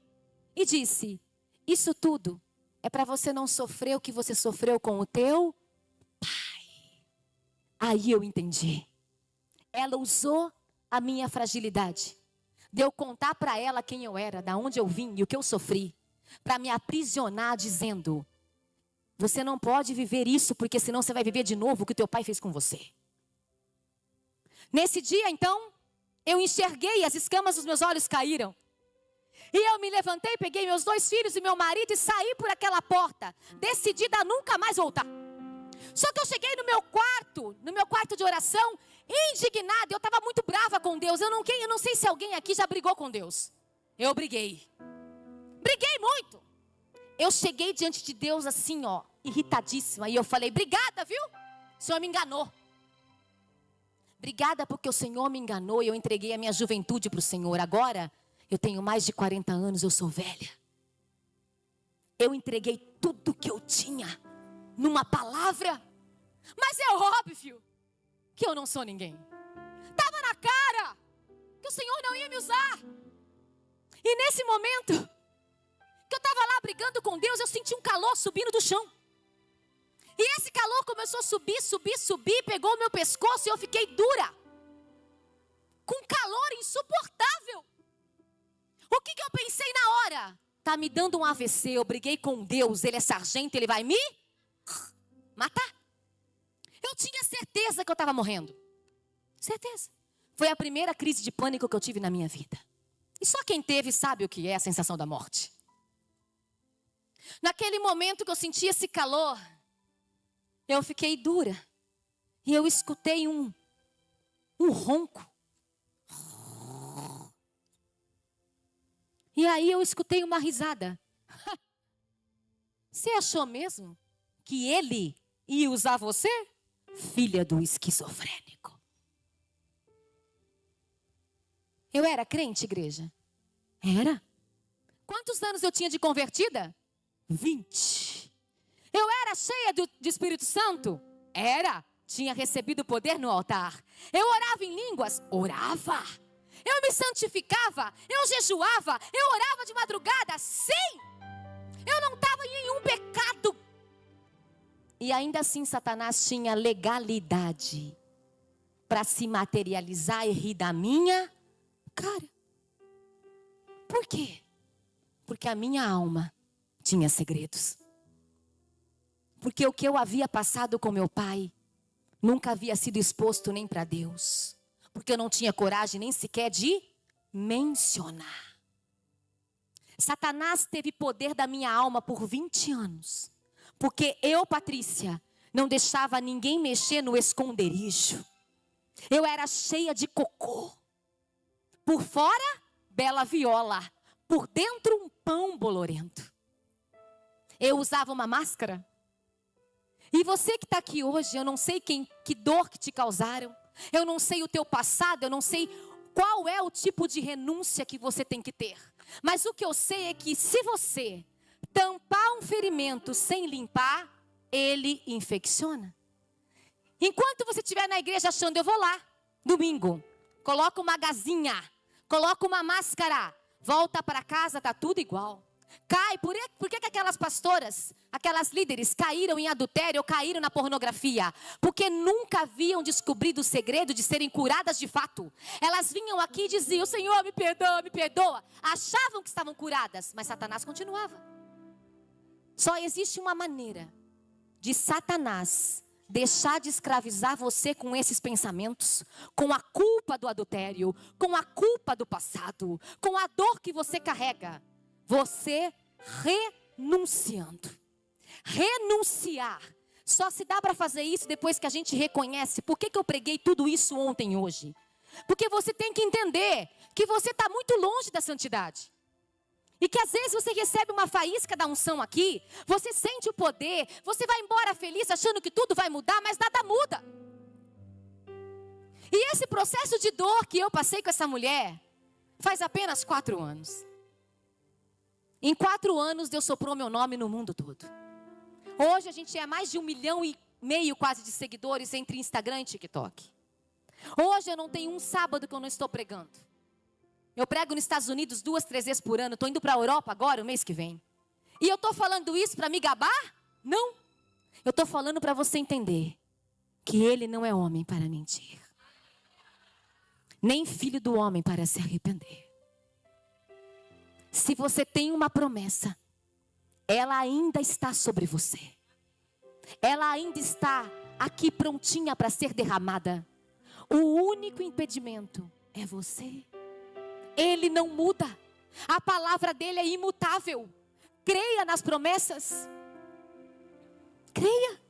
e disse: isso tudo é para você não sofrer o que você sofreu com o teu pai. Aí eu entendi. Ela usou a minha fragilidade, de eu contar para ela quem eu era, da onde eu vim e o que eu sofri, para me aprisionar dizendo: você não pode viver isso, porque senão você vai viver de novo o que o teu pai fez com você. Nesse dia então, eu enxerguei, as escamas dos meus olhos caíram. E eu me levantei, peguei meus 2 filhos e meu marido e saí por aquela porta, decidida a nunca mais voltar. Só que eu cheguei no meu quarto de oração, indignada. Eu estava muito brava com Deus. Eu não sei se alguém aqui já brigou com Deus. Eu briguei muito. Eu cheguei diante de Deus assim, irritadíssima. E eu falei: obrigada, viu? O Senhor me enganou. Obrigada porque o Senhor me enganou e eu entreguei a minha juventude para o Senhor. Agora, eu tenho mais de 40 anos, eu sou velha. Eu entreguei tudo que eu tinha numa palavra. Mas é óbvio que eu não sou ninguém. Estava na cara que o Senhor não ia me usar. E nesse momento, que eu estava lá brigando com Deus, eu senti um calor subindo do chão. E esse calor começou a subir, pegou o meu pescoço e eu fiquei dura. Com calor insuportável. O que eu pensei na hora? Tá me dando um AVC, eu briguei com Deus, Ele é sargento, Ele vai me matar. Eu tinha certeza que eu estava morrendo. Certeza. Foi a primeira crise de pânico que eu tive na minha vida. E só quem teve sabe o que é a sensação da morte. Naquele momento que eu senti esse calor, eu fiquei dura. E eu escutei um ronco. E aí eu escutei uma risada. Você achou mesmo que ele ia usar você? Filha do esquizofrênico. Eu era crente, igreja? Era. Quantos anos eu tinha de convertida? 20. Eu era cheia do Espírito Santo? Era. Tinha recebido poder no altar. Eu orava em línguas? Orava. Eu me santificava, eu jejuava, eu orava de madrugada, sim. Eu não estava em nenhum pecado. E ainda assim Satanás tinha legalidade para se materializar e rir da minha cara. Por quê? Porque a minha alma tinha segredos. Porque o que eu havia passado com meu pai nunca havia sido exposto nem para Deus. Porque eu não tinha coragem nem sequer de mencionar. Satanás teve poder da minha alma por 20 anos. Porque eu, Patrícia, não deixava ninguém mexer no esconderijo. Eu era cheia de cocô. Por fora, bela viola. Por dentro, um pão bolorento. Eu usava uma máscara. E você que está aqui hoje, eu não sei que dor que te causaram. Eu não sei o teu passado, eu não sei qual é o tipo de renúncia que você tem que ter. Mas o que eu sei é que se você tampar um ferimento sem limpar, ele infecciona. Enquanto você estiver na igreja achando, eu vou lá, domingo, coloca uma gazinha, coloca uma máscara, volta para casa, está tudo igual. Cai, por que aquelas pastoras, aquelas líderes caíram em adultério ou caíram na pornografia? Porque nunca haviam descobrido o segredo de serem curadas de fato. Elas vinham aqui e diziam, Senhor, me perdoa, me perdoa. Achavam que estavam curadas, mas Satanás continuava. Só existe uma maneira de Satanás deixar de escravizar você com esses pensamentos, com a culpa do adultério, com a culpa do passado, com a dor que você carrega. Você renunciando. Renunciar. Só se dá para fazer isso depois que a gente reconhece. Por que eu preguei tudo isso ontem e hoje? Porque você tem que entender que você está muito longe da santidade. E que às vezes você recebe uma faísca da unção aqui. Você sente o poder. Você vai embora feliz achando que tudo vai mudar, mas nada muda. E esse processo de dor que eu passei com essa mulher faz apenas 4 anos. Em 4 anos, Deus soprou meu nome no mundo todo. Hoje a gente é mais de 1,5 milhão quase de seguidores entre Instagram e TikTok. Hoje eu não tenho um sábado que eu não estou pregando. Eu prego nos Estados Unidos 2, 3 vezes por ano. Estou indo para a Europa agora, o mês que vem. E eu estou falando isso para me gabar? Não. Eu estou falando para você entender que Ele não é homem para mentir. Nem filho do homem para se arrepender. Se você tem uma promessa, ela ainda está sobre você. Ela ainda está aqui prontinha para ser derramada. O único impedimento é você. Ele não muda. A palavra dele é imutável. Creia nas promessas. Creia.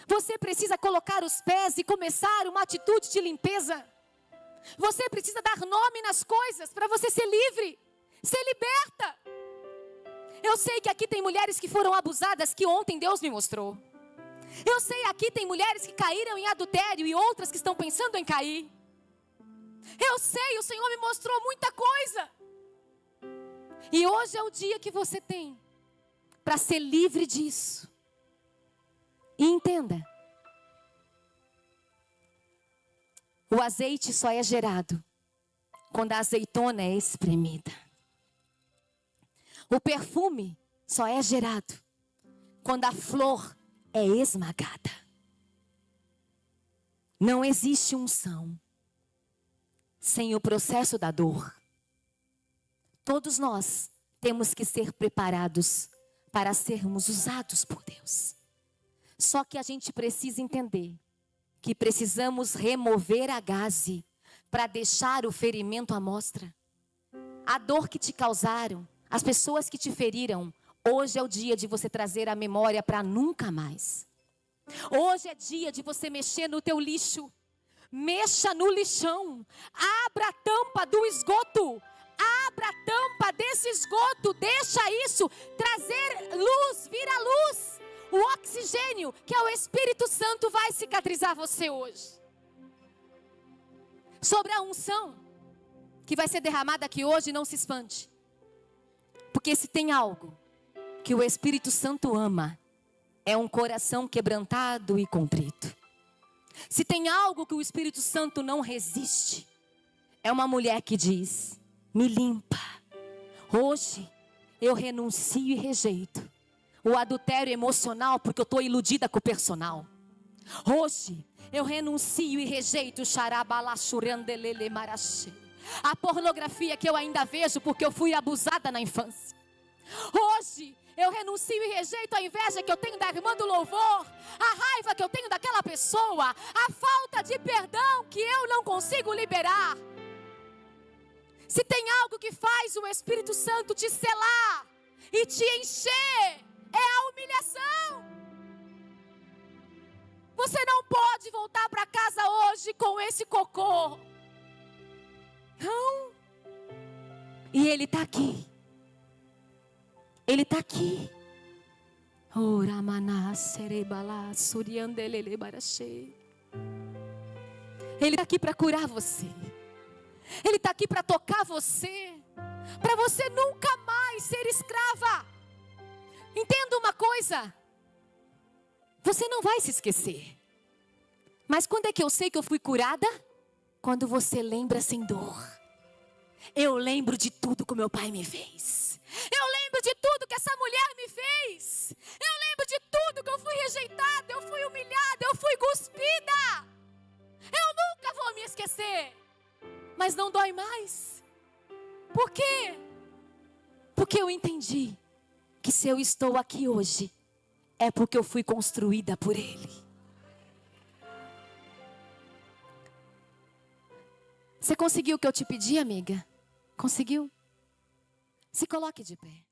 Você precisa colocar os pés e começar uma atitude de limpeza. Você precisa dar nome nas coisas para você ser livre, ser liberta. Eu sei que aqui tem mulheres que foram abusadas, que ontem Deus me mostrou. Eu sei aqui tem mulheres que caíram em adultério e outras que estão pensando em cair. Eu sei, o Senhor me mostrou muita coisa. E hoje é o dia que você tem para ser livre disso. E entenda. O azeite só é gerado quando a azeitona é espremida. O perfume só é gerado quando a flor é esmagada. Não existe unção sem o processo da dor. Todos nós temos que ser preparados para sermos usados por Deus. Só que a gente precisa entender que precisamos remover a gaze para deixar o ferimento à mostra. A dor que te causaram, as pessoas que te feriram, hoje é o dia de você trazer a memória para nunca mais. Hoje é dia de você mexer no teu lixo. Mexa no lixão. Abra a tampa do esgoto. Abra a tampa desse esgoto. Deixa isso trazer luz, vir à luz. O oxigênio, que é o Espírito Santo, vai cicatrizar você hoje. Sobre a unção que vai ser derramada aqui hoje, não se espante. Porque se tem algo que o Espírito Santo ama, é um coração quebrantado e contrito. Se tem algo que o Espírito Santo não resiste, é uma mulher que diz: me limpa. Hoje eu renuncio e rejeito o adultério emocional, porque eu estou iludida com o personal. Hoje eu renuncio e rejeito a pornografia que eu ainda vejo porque eu fui abusada na infância. Hoje eu renuncio e rejeito a inveja que eu tenho da irmã do louvor, a raiva que eu tenho daquela pessoa, a falta de perdão que eu não consigo liberar. Se tem algo que faz o Espírito Santo te selar e te encher, é a humilhação. Você não pode voltar para casa hoje com esse cocô. Não. E Ele está aqui. Ele está aqui. Ele está aqui para curar você. Ele está aqui para tocar você. Para você nunca mais ser escrava. Entenda uma coisa. Você não vai se esquecer. Mas quando é que eu sei que eu fui curada? Quando você lembra sem dor. Eu lembro de tudo que meu pai me fez. Eu lembro de tudo que essa mulher me fez. Eu lembro de tudo que eu fui rejeitada, eu fui humilhada, eu fui cuspida. Eu nunca vou me esquecer. Mas não dói mais. Por quê? Porque eu entendi que se eu estou aqui hoje, é porque eu fui construída por Ele. Você conseguiu o que eu te pedi, amiga? Conseguiu? Se coloque de pé.